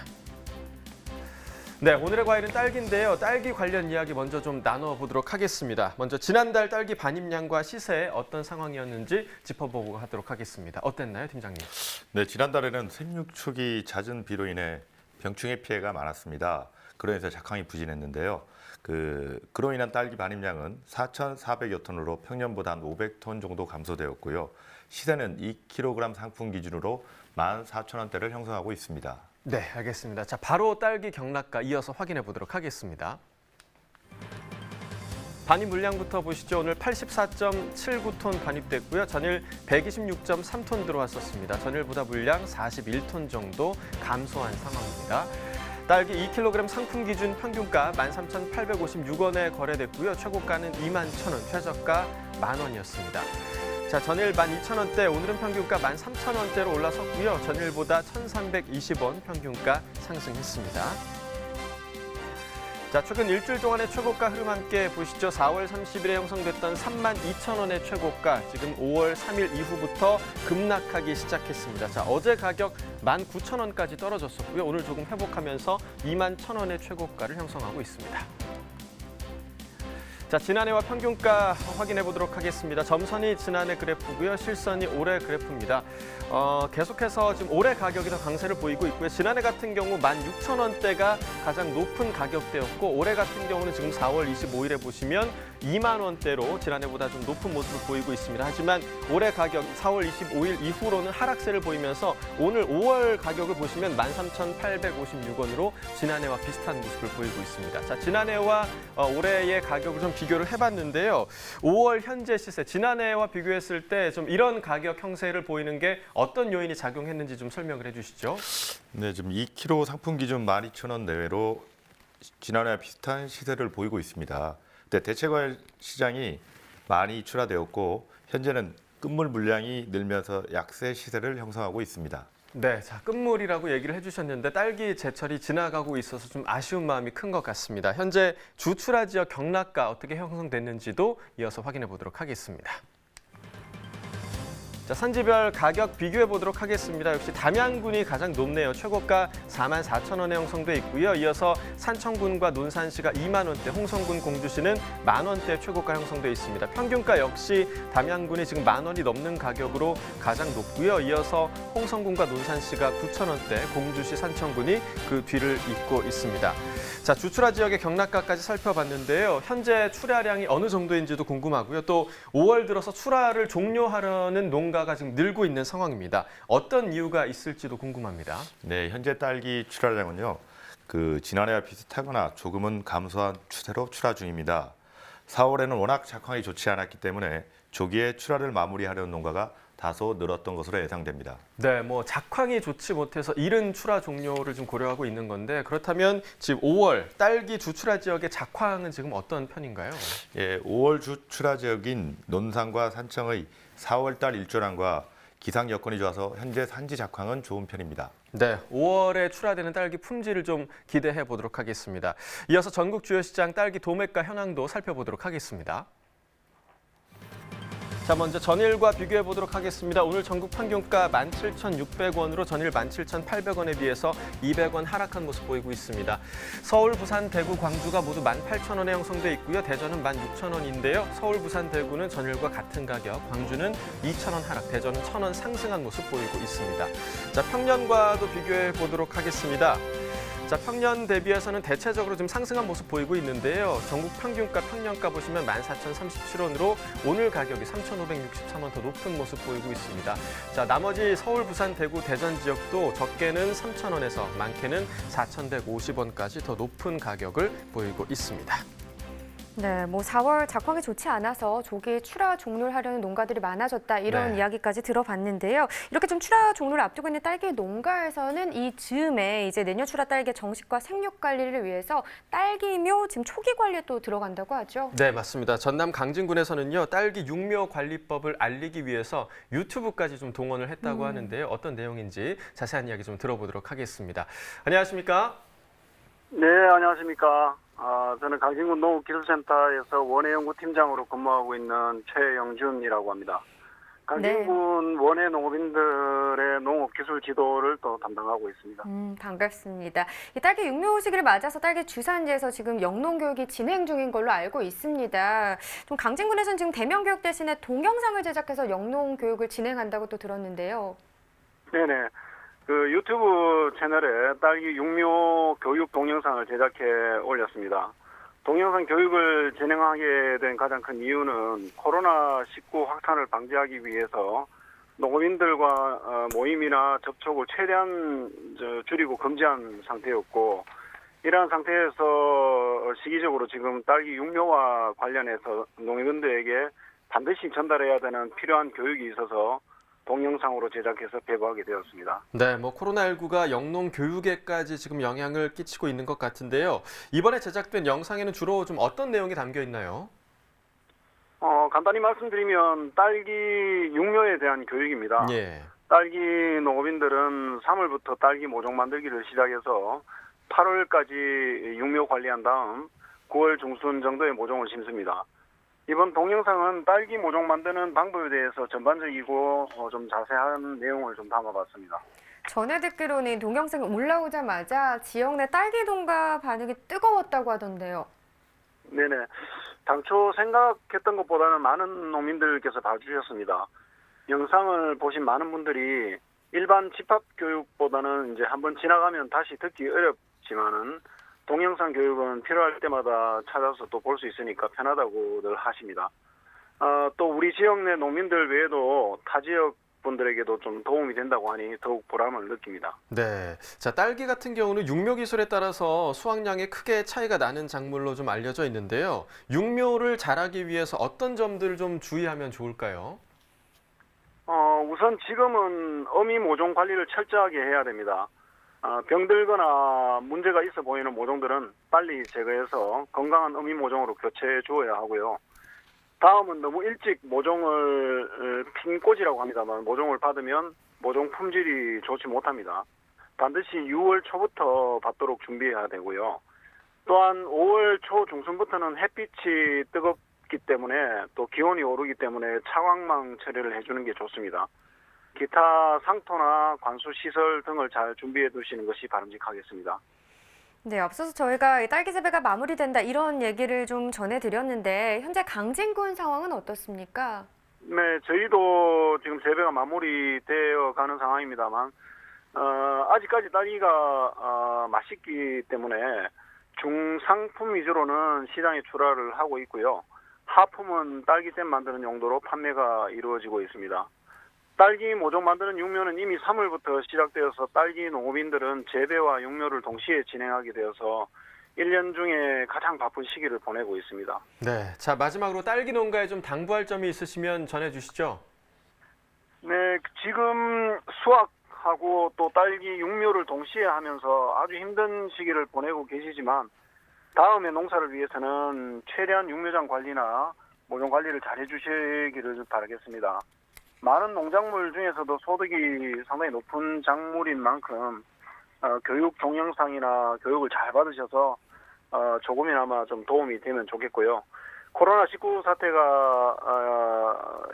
네, 오늘의 과일은 딸기인데요. 딸기 관련 이야기 먼저 좀 나눠보도록 하겠습니다. 먼저 지난달 딸기 반입량과 시세 어떤 상황이었는지 짚어보고 하도록 하겠습니다. 어땠나요, 팀장님? 네, 지난달에는 생육축이 잦은 비로 인해 병충해 피해가 많았습니다. 그러면서 작황이 부진했는데요. 그로 인한 딸기 반입량은 4,400여 톤으로 평년보다 한 500톤 정도 감소되었고요. 시세는 2kg 상품 기준으로 14,000원대를 형성하고 있습니다. 네, 알겠습니다. 자, 바로 딸기 경락가 이어서 확인해 보도록 하겠습니다. 반입 물량부터 보시죠. 오늘 84.79톤 반입됐고요. 전일 126.3톤 들어왔었습니다. 전일보다 물량 41톤 정도 감소한 상황입니다. 딸기 2kg 상품 기준 평균가 13,856원에 거래됐고요. 최고가는 21,000원, 최저가 만원이었습니다. 자, 전일 12,000원대, 오늘은 평균가 13,000원대로 올라섰고요. 전일보다 1,320원 평균가 상승했습니다. 자, 최근 일주일 동안의 최고가 흐름 함께 보시죠. 4월 30일에 형성됐던 32,000원의 최고가, 지금 5월 3일 이후부터 급락하기 시작했습니다. 자, 어제 가격 19,000원까지 떨어졌었고요. 오늘 조금 회복하면서 21,000원의 최고가를 형성하고 있습니다. 자, 지난해와 평균가 확인해 보도록 하겠습니다. 점선이 지난해 그래프고요. 실선이 올해 그래프입니다. 계속해서 지금 올해 가격이 더 강세를 보이고 있고요. 지난해 같은 경우 16,000원대가 가장 높은 가격대였고, 올해 같은 경우는 지금 4월 25일에 보시면 2만 원대로 지난해보다 좀 높은 모습을 보이고 있습니다. 하지만 올해 가격 4월 25일 이후로는 하락세를 보이면서 오늘 5월 가격을 보시면 13,856원으로 지난해와 비슷한 모습을 보이고 있습니다. 자, 지난해와 올해의 가격을 좀 비교를 해봤는데요. 5월 현재 시세, 지난해와 비교했을 때 좀 이런 가격 형세를 보이는 게 어떤 요인이 작용했는지 좀 설명을 해주시죠. 네, 지금 2kg 상품 기준 12,000원 내외로 지난해와 비슷한 시세를 보이고 있습니다. 대체과일 시장이 많이 출하되었고, 현재는 끝물 물량이 늘면서 약세 시세를 형성하고 있습니다. 네, 자, 끝물이라고 얘기를 해주셨는데 딸기 제철이 지나가고 있어서 좀 아쉬운 마음이 큰 것 같습니다. 현재 주출하 지역 경락가 어떻게 형성됐는지도 이어서 확인해 보도록 하겠습니다. 자, 산지별 가격 비교해 보도록 하겠습니다. 역시 담양군이 가장 높네요. 최고가 44,000원에 형성돼 있고요. 이어서 산청군과 논산시가 2만 원대, 홍성군, 공주시는 만 원대 최고가 형성돼 있습니다. 평균가 역시 담양군이 지금 만 원이 넘는 가격으로 가장 높고요. 이어서 홍성군과 논산시가 9,000원대, 공주시, 산청군이 그 뒤를 잇고 있습니다. 자, 주출하 지역의 경락가까지 살펴봤는데요. 현재 출하량이 어느 정도인지도 궁금하고요. 또 5월 들어서 출하를 종료하려는 농가가 지금 늘고 있는 상황입니다. 어떤 이유가 있을지도 궁금합니다. 네, 현재 딸기 출하량은요, 지난해와 비슷하거나 조금은 감소한 추세로 출하 중입니다. 4월에는 워낙 작황이 좋지 않았기 때문에 조기에 출하를 마무리하려는 농가가 다소 늘었던 것으로 예상됩니다. 네, 작황이 좋지 못해서 이른 출하 종료를 좀 고려하고 있는 건데, 그렇다면 지금 5월 딸기 주출하 지역의 작황은 지금 어떤 편인가요? 예, 5월 주출하 지역인 논산과 산청의 4월 달 일조량과 기상 여건이 좋아서 현재 산지 작황은 좋은 편입니다. 네, 5월에 출하되는 딸기 품질을 좀 기대해 보도록 하겠습니다. 이어서 전국 주요 시장 딸기 도매가 현황도 살펴보도록 하겠습니다. 자, 자, 먼저 전일과 비교해 보도록 하겠습니다. 오늘 전국 평균가 17,600원으로 전일 17,800원에 비해서 200원 하락한 모습 보이고 있습니다. 서울, 부산, 대구, 광주가 모두 18,000원에 형성돼 있고요. 대전은 16,000원인데요. 서울, 부산, 대구는 전일과 같은 가격, 광주는 2,000원 하락, 대전은 1,000원 상승한 모습 보이고 있습니다. 자, 평년과도 비교해 보도록 하겠습니다. 자, 평년 대비해서는 대체적으로 좀 상승한 모습 보이고 있는데요. 전국 평균가 평년가 보시면 14,037원으로 오늘 가격이 3,563원 더 높은 모습 보이고 있습니다. 자, 나머지 서울, 부산, 대구, 대전 지역도 적게는 3,000원에서 많게는 4,150원까지 더 높은 가격을 보이고 있습니다. 네, 뭐 4월 작황이 좋지 않아서 조기 출하 종료를 하려는 농가들이 많아졌다 이런 네. 이야기까지 들어봤는데요. 이렇게 좀 출하 종료를 앞두고 있는 딸기 농가에서는 이 즈음에 이제 내년 출하 딸기 정식과 생육 관리를 위해서 딸기묘 지금 초기 관리에 또 들어간다고 하죠. 네, 맞습니다. 전남 강진군에서는요, 딸기 육묘 관리법을 알리기 위해서 유튜브까지 좀 동원을 했다고 하는데요. 어떤 내용인지 자세한 이야기 좀 들어보도록 하겠습니다. 안녕하십니까? 네, 안녕하십니까. 저는 강진군 농업기술센터에서 원해연구팀장으로 근무하고 있는 최영준이라고 합니다. 강진군 원해 농업인들의 농업기술 지도를 또 담당하고 있습니다. 반갑습니다. 이 딸기 육묘 시기를 맞아서 딸기 주산지에서 지금 영농교육이 진행 중인 걸로 알고 있습니다. 좀 강진군에서는 지금 대면교육 대신에 동영상을 제작해서 영농교육을 진행한다고 또 들었는데요. 네네. 그 유튜브 채널에 딸기 육묘 교육 동영상을 제작해 올렸습니다. 동영상 교육을 진행하게 된 가장 큰 이유는 코로나19 확산을 방지하기 위해서 농업인들과 모임이나 접촉을 최대한 줄이고 금지한 상태였고, 이러한 상태에서 시기적으로 지금 딸기 육묘와 관련해서 농민들에게 반드시 전달해야 되는 필요한 교육이 있어서 동영상으로 제작해서 배부하게 되었습니다. 네, 뭐 코로나19가 영농 교육에까지 지금 영향을 끼치고 있는 것 같은데요. 이번에 제작된 영상에는 주로 좀 어떤 내용이 담겨 있나요? 간단히 말씀드리면 딸기 육묘에 대한 교육입니다. 예. 딸기 농업인들은 3월부터 딸기 모종 만들기를 시작해서 8월까지 육묘 관리한 다음 9월 중순 정도에 모종을 심습니다. 이번 동영상은 딸기 모종 만드는 방법에 대해서 전반적이고 좀 자세한 내용을 좀 담아봤습니다. 전에 듣기로는 동영상이 올라오자마자 지역 내 딸기 농가 반응이 뜨거웠다고 하던데요. 네네. 당초 생각했던 것보다는 많은 농민들께서 봐주셨습니다. 영상을 보신 많은 분들이 일반 집합 교육보다는 이제 한번 지나가면 다시 듣기 어렵지만은 동영상 교육은 필요할 때마다 찾아서 또 볼 수 있으니까 편하다고들 하십니다. 또 우리 지역 내 농민들 외에도 타 지역 분들에게도 좀 도움이 된다고 하니 더욱 보람을 느낍니다. 네. 자, 딸기 같은 경우는 육묘 기술에 따라서 수확량에 크게 차이가 나는 작물로 좀 알려져 있는데요. 육묘를 잘하기 위해서 어떤 점들을 좀 주의하면 좋을까요? 우선 지금은 어미 모종 관리를 철저하게 해야 됩니다. 병들거나 문제가 있어 보이는 모종들은 빨리 제거해서 건강한 어미 모종으로 교체해 주어야 하고요. 다음은 너무 일찍 모종을 핀꽂이라고 합니다만 모종을 받으면 모종 품질이 좋지 못합니다. 반드시 6월 초부터 받도록 준비해야 되고요. 또한 5월 초 중순부터는 햇빛이 뜨겁기 때문에 또 기온이 오르기 때문에 차광망 처리를 해주는 게 좋습니다. 기타 상토나 관수 시설 등을 잘 준비해 두시는 것이 바람직하겠습니다. 네, 앞서서 저희가 딸기 재배가 마무리된다 이런 얘기를 좀 전해드렸는데 현재 강진군 상황은 어떻습니까? 네, 저희도 지금 재배가 마무리되어 가는 상황입니다만 아직까지 딸기가 맛있기 때문에 중상품 위주로는 시장에 출하를 하고 있고요. 하품은 딸기잼 만드는 용도로 판매가 이루어지고 있습니다. 딸기 모종 만드는 육묘는 이미 3월부터 시작되어서 딸기 농업인들은 재배와 육묘를 동시에 진행하게 되어서 1년 중에 가장 바쁜 시기를 보내고 있습니다. 네. 자, 마지막으로 딸기 농가에 좀 당부할 점이 있으시면 전해주시죠. 네, 지금 수확하고 또 딸기 육묘를 동시에 하면서 아주 힘든 시기를 보내고 계시지만 다음에 농사를 위해서는 최대한 육묘장 관리나 모종 관리를 잘 해주시기를 바라겠습니다. 많은 농작물 중에서도 소득이 상당히 높은 작물인 만큼 교육 동영상이나 교육을 잘 받으셔서 조금이나마 좀 도움이 되면 좋겠고요. 코로나19 사태가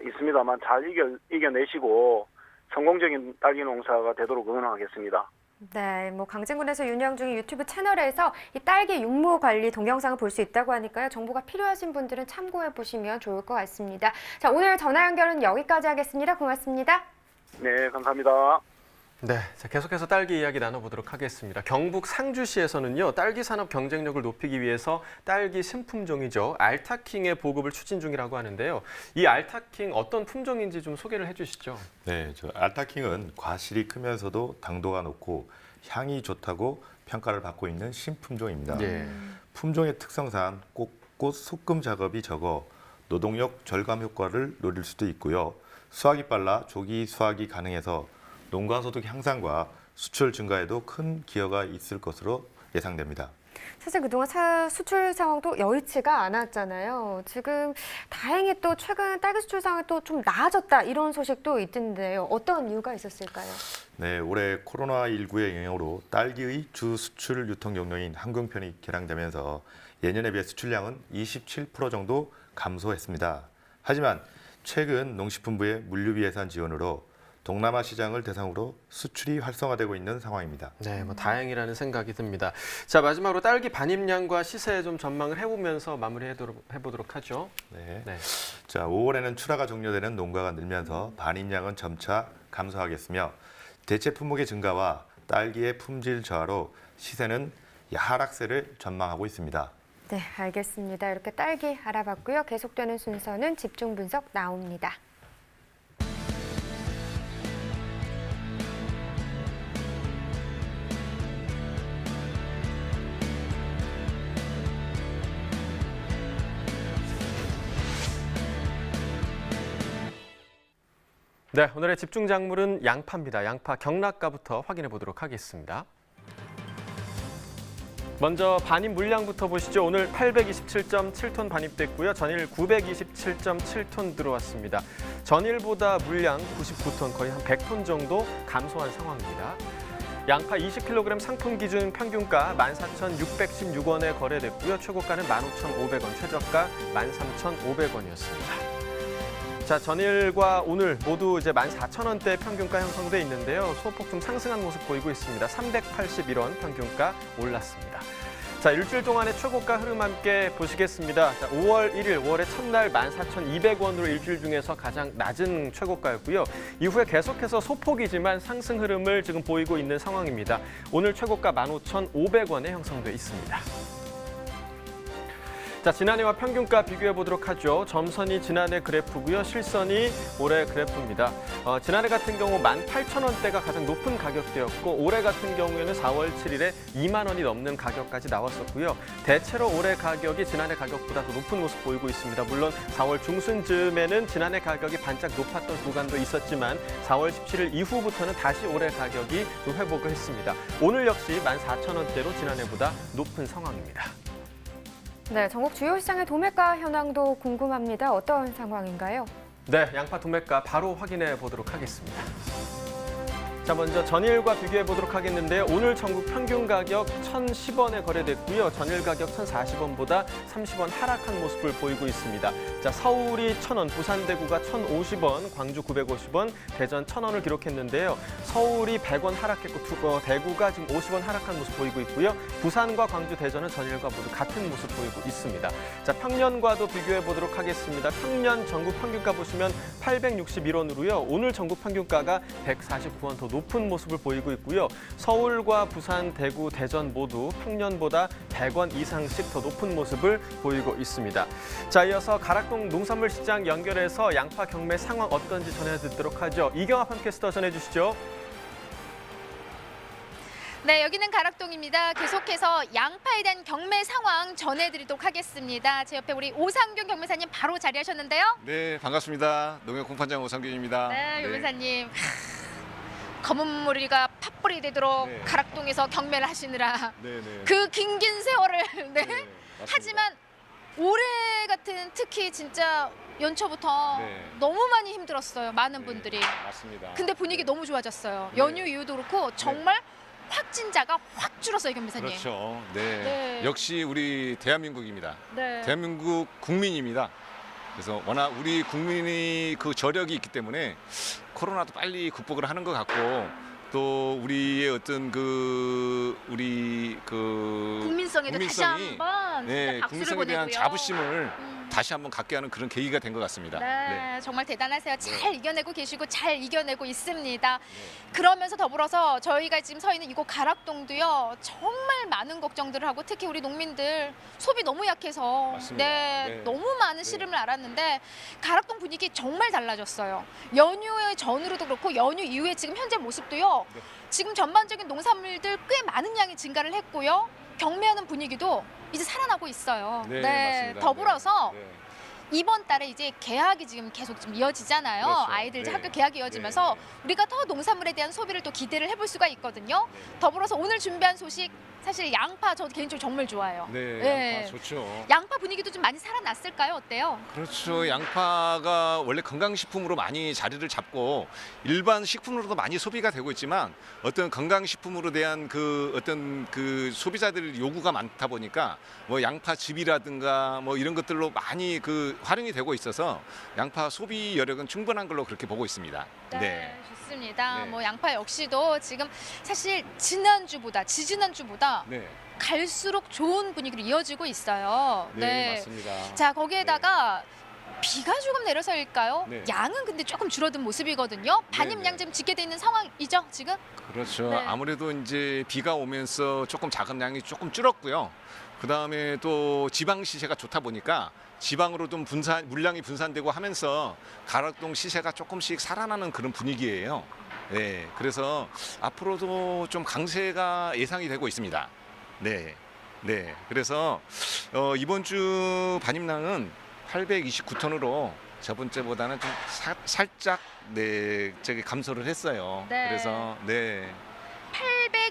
있습니다만 잘 이겨내시고 성공적인 딸기 농사가 되도록 응원하겠습니다. 네, 뭐 강진군에서 운영 중인 유튜브 채널에서 이 딸기 육모 관리 동영상을 볼 수 있다고 하니까요. 정보가 필요하신 분들은 참고해 보시면 좋을 것 같습니다. 자, 오늘 전화 연결은 여기까지 하겠습니다. 고맙습니다. 네, 감사합니다. 네, 자, 계속해서 딸기 이야기 나눠보도록 하겠습니다. 경북 상주시에서는요, 딸기 산업 경쟁력을 높이기 위해서 딸기 신품종이죠, 알타킹의 보급을 추진 중이라고 하는데요. 이 알타킹 어떤 품종인지 좀 소개를 해주시죠. 네, 저 알타킹은 과실이 크면서도 당도가 높고 향이 좋다고 평가를 받고 있는 신품종입니다. 예. 품종의 특성상 꽃 속금 작업이 적어 노동력 절감 효과를 노릴 수도 있고요. 수확이 빨라 조기 수확이 가능해서 농가 소득 향상과 수출 증가에도 큰 기여가 있을 것으로 예상됩니다. 사실 그동안 수출 상황도 여의치가 않았잖아요. 지금 다행히 또 최근 딸기 수출 상황이 또 좀 나아졌다 이런 소식도 있던데요. 어떤 이유가 있었을까요? 네, 올해 코로나19의 영향으로 딸기의 주 수출 유통 경로인 항공편이 개량되면서 예년에 비해 수출량은 27% 정도 감소했습니다. 하지만 최근 농식품부의 물류비 예산 지원으로 동남아 시장을 대상으로 수출이 활성화되고 있는 상황입니다. 네, 뭐 다행이라는 생각이 듭니다. 자, 마지막으로 딸기 반입량과 시세 좀 전망을 해보면서 마무리해보도록 하죠. 네. 네. 자, 5월에는 출하가 종료되는 농가가 늘면서 반입량은 점차 감소하겠으며 대체 품목의 증가와 딸기의 품질 저하로 시세는 하락세를 전망하고 있습니다. 네, 알겠습니다. 이렇게 딸기 알아봤고요. 계속되는 순서는 집중 분석 나옵니다. 네, 오늘의 집중 작물은 양파입니다. 양파 경락가부터 확인해 보도록 하겠습니다. 먼저 반입 물량부터 보시죠. 오늘 827.7톤 반입됐고요. 전일 927.7톤 들어왔습니다. 전일보다 물량 99톤, 거의 한 100톤 정도 감소한 상황입니다. 양파 20kg 상품 기준 평균가 14,616원에 거래됐고요. 최고가는 15,500원, 최저가 13,500원이었습니다. 자, 전일과 오늘 모두 이제 14,000원대 평균가 형성돼 있는데요. 소폭 좀 상승한 모습 보이고 있습니다. 381원 평균가 올랐습니다. 자, 일주일 동안의 최고가 흐름 함께 보시겠습니다. 자, 5월 1일, 5월의 첫날 14,200원으로 일주일 중에서 가장 낮은 최고가였고요. 이후에 계속해서 소폭이지만 상승 흐름을 지금 보이고 있는 상황입니다. 오늘 최고가 15,500원에 형성돼 있습니다. 자, 지난해와 평균가 비교해 보도록 하죠. 점선이 지난해 그래프고요. 실선이 올해 그래프입니다. 지난해 같은 경우 18,000원대가 가장 높은 가격대였고 올해 같은 경우에는 4월 7일에 2만 원이 넘는 가격까지 나왔었고요. 대체로 올해 가격이 지난해 가격보다 더 높은 모습 보이고 있습니다. 물론 4월 중순쯤에는 지난해 가격이 반짝 높았던 구간도 있었지만 4월 17일 이후부터는 다시 올해 가격이 회복을 했습니다. 오늘 역시 14,000원대로 지난해보다 높은 상황입니다. 네, 전국 주요 시장의 도매가 현황도 궁금합니다. 어떤 상황인가요? 네, 양파 도매가 바로 확인해 보도록 하겠습니다. 자, 먼저 전일과 비교해 보도록 하겠는데요. 오늘 전국 평균 가격 1,010원에 거래됐고요. 전일 가격 1,040원보다 30원 하락한 모습을 보이고 있습니다. 자, 서울이 1,000원, 부산 대구가 1,050원, 광주 950원, 대전 1,000원을 기록했는데요. 서울이 100원 하락했고 대구가 지금 50원 하락한 모습 보이고 있고요. 부산과 광주, 대전은 전일과 모두 같은 모습 보이고 있습니다. 자, 평년과도 비교해 보도록 하겠습니다. 평년 전국 평균가 보시면 861원으로요. 오늘 전국 평균가가 149원 더 높은 모습을 보이고 있고요. 서울과 부산, 대구, 대전 모두 평년보다 100원 이상씩 더 높은 모습을 보이고 있습니다. 자, 이어서 가락동 농산물 시장 연결해서 양파 경매 상황 어떤지 전해 듣도록 하죠. 이경아 팜캐스터 전해 주시죠. 네, 여기는 가락동입니다. 계속해서 양파에 대한 경매 상황 전해드리도록 하겠습니다. 제 옆에 우리 오상균 경매사님 바로 자리하셨는데요. 네, 반갑습니다. 농협 공판장 오상균입니다. 네, 요매사님. 검은 무리가 팥불이 되도록 네. 가락동에서 경매를 하시느라 네네. 그 긴긴 세월을 네. 맞습니다. 하지만 올해 같은 특히 진짜 연초부터 네. 너무 많이 힘들었어요. 많은 네, 분들이. 맞습니다. 근데 분위기 네. 너무 좋아졌어요. 네. 연휴 이후도 그렇고 정말 확진자가 확 줄었어요, 김 비서님. 그렇죠. 네. 네. 역시 우리 대한민국입니다. 네. 대한민국 국민입니다. 그래서 워낙 우리 국민이 그 저력이 있기 때문에 코로나도 빨리 극복을 하는 것 같고 또 우리의 어떤 우리 국민성에도 다시 한번 네, 박수를 국민성에 대한 보내고요. 자부심을 다시 한번 갖게 하는 그런 계기가 된 것 같습니다. 네, 정말 대단하세요. 잘 이겨내고 계시고 잘 이겨내고 있습니다. 그러면서 더불어서 저희가 지금 서 있는 이곳 가락동도요. 정말 많은 걱정들을 하고 특히 우리 농민들 소비 너무 약해서 맞습니다. 네. 너무 많은 시름을 알았는데 가락동 분위기 정말 달라졌어요. 연휴 전후로도 그렇고 연휴 이후에 지금 현재 모습도요. 네. 지금 전반적인 농산물들 꽤 많은 양이 증가를 했고요. 경매하는 분위기도 이제 살아나고 있어요. 네, 맞습니다. 더불어서 네. 이번 달에 이제 개학이 지금 계속 좀 이어지잖아요. 그렇죠. 아이들 이제 네. 학교 개학이 이어지면서 네, 네. 우리가 더 농산물에 대한 소비를 또 기대를 해볼 수가 있거든요. 네. 더불어서 오늘 준비한 소식 사실 양파 저 개인적으로 정말 좋아요. 네, 양파 좋죠. 양파 분위기도 좀 많이 살아났을까요? 어때요? 그렇죠. 양파가 원래 건강식품으로 많이 자리를 잡고 일반 식품으로도 많이 소비가 되고 있지만 어떤 건강식품으로 대한 어떤 소비자들 요구가 많다 보니까 뭐 양파즙이라든가 뭐 이런 것들로 많이 활용이 되고 있어서 양파 소비 여력은 충분한 걸로 그렇게 보고 있습니다. 네, 좋습니다. 네. 뭐 양파 역시도 지금 사실 지지난주보다 네. 갈수록 좋은 분위기로 이어지고 있어요. 네, 맞습니다. 자, 거기에다가 비가 조금 내려서일까요? 네. 양은 근데 조금 줄어든 모습이거든요. 반입량 네. 좀 짓게 돼 있는 상황이죠, 지금? 그렇죠. 네. 아무래도 이제 비가 오면서 조금 자금량이 조금 줄었고요. 그다음에 또 지방 시세가 좋다 보니까 지방으로 좀 물량이 분산되고 하면서 가락동 시세가 조금씩 살아나는 그런 분위기예요. 네, 그래서 앞으로도 좀 강세가 예상이 되고 있습니다. 네, 네. 그래서 이번 주 반입량은 829톤으로 저번 주보다는 좀 살짝 감소를 했어요. 네. 그래서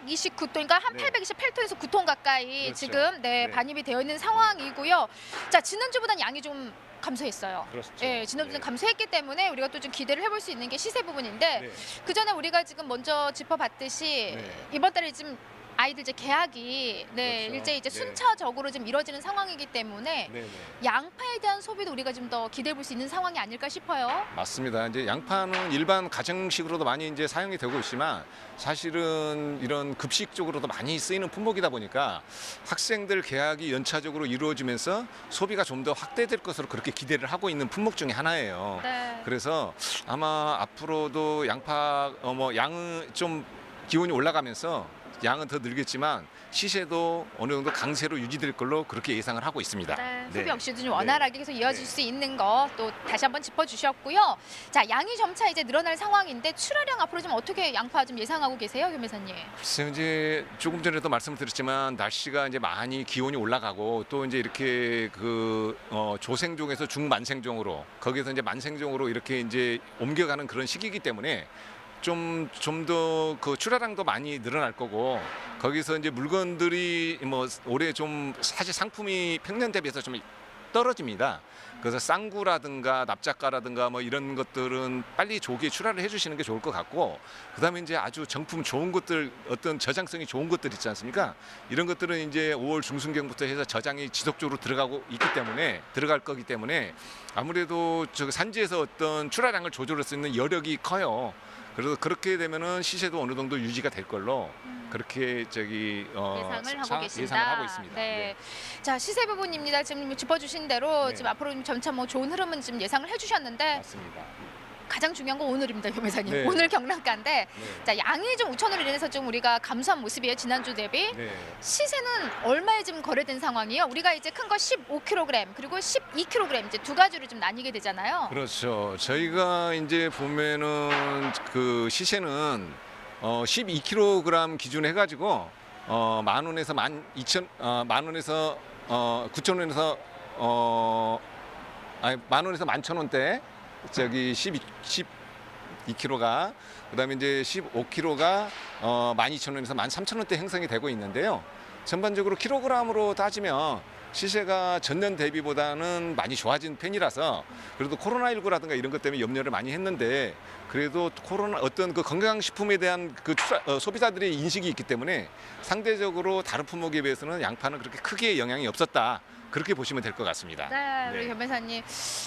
829톤, 그러니까 한 네. 828톤에서 9톤 가까이 그렇죠. 지금 네. 반입이 되어 있는 상황이고요. 자, 지난주보다는 양이 좀 감소했어요. 그렇죠. 예, 지난주는 네. 감소했기 때문에 우리가 또 좀 기대를 해볼 수 있는 게 시세 부분인데 네. 그 전에 우리가 지금 먼저 짚어봤듯이 네. 이번 달에 지금 아이들 이제 개학이 그렇죠. 일제 이제 네. 순차적으로 좀 이루어지는 상황이기 때문에 네, 네. 양파에 대한 소비도 우리가 좀 더 기대해 볼 수 있는 상황이 아닐까 싶어요. 맞습니다. 이제 양파는 일반 가정식으로도 많이 이제 사용이 되고 있지만 사실은 이런 급식 쪽으로도 많이 쓰이는 품목이다 보니까 학생들 개학이 연차적으로 이루어지면서 소비가 좀 더 확대될 것으로 그렇게 기대를 하고 있는 품목 중에 하나예요. 네. 그래서 아마 앞으로도 양파 양은 좀 기온이 올라가면서 양은 더 늘겠지만 시세도 어느 정도 강세로 유지될 걸로 그렇게 예상을 하고 있습니다. 네, 소비 네. 역시도 좀 원활하게 계속 이어질 네. 수 있는 거 또 다시 한번 짚어주셨고요. 자, 양이 점차 이제 늘어날 상황인데 출하량 앞으로 좀 어떻게 양파 좀 예상하고 계세요, 김 회사님? 글쎄요, 이제 조금 전에도 말씀을 드렸지만 날씨가 이제 많이 기온이 올라가고 또 이제 이렇게 조생종에서 중만생종으로 거기서 이제 만생종으로 이렇게 이제 옮겨가는 그런 시기이기 때문에 좀 더 출하량도 많이 늘어날 거고 거기서 이제 물건들이 올해 좀 사실 상품이 평년 대비해서 좀 떨어집니다. 그래서 쌍구라든가 납작가라든가 이런 것들은 빨리 조기에 출하를 해주시는 게 좋을 것 같고 그다음에 이제 아주 정품 좋은 것들 어떤 저장성이 좋은 것들 있지 않습니까? 이런 것들은 이제 5월 중순경부터 해서 저장이 지속적으로 들어갈 거기 때문에 아무래도 산지에서 어떤 출하량을 조절할 수 있는 여력이 커요. 그래서 그렇게 되면은 시세도 어느 정도 유지가 될 걸로 그렇게 예상을 하고 있습니다. 네. 자, 시세 부분입니다. 지금 짚어주신 대로 네. 지금 앞으로 점차 좋은 흐름은 지금 예상을 해주셨는데 맞습니다. 가장 중요한 건 오늘입니다, 김 회사님. 네. 오늘 경락가인데 네. 자, 양이 좀 우천으로 인해서 좀 우리가 감소한 모습이에요, 지난주 대비. 네. 시세는 얼마에 지금 거래된 상황이에요? 우리가 이제 큰 거 15kg 그리고 12kg 이제 두 가지로 좀 나뉘게 되잖아요. 그렇죠. 저희가 이제 보면은 시세는 12kg 기준 해가지고 10,000원에서 10,200원에서 9,000원에서 10,000원대 12kg가 그다음에 이제 15kg가 12,000원에서 13,000원대 형성이 되고 있는데요. 전반적으로 킬로그램으로 따지면 시세가 전년 대비보다는 많이 좋아진 편이라서 그래도 코로나19라든가 이런 것 때문에 염려를 많이 했는데 그래도 코로나 어떤 그 건강식품에 대한 그 소비자들의 인식이 있기 때문에 상대적으로 다른 품목에 비해서는 양파는 그렇게 크게 영향이 없었다. 그렇게 보시면 될 것 같습니다. 네, 우리 네. 변호사님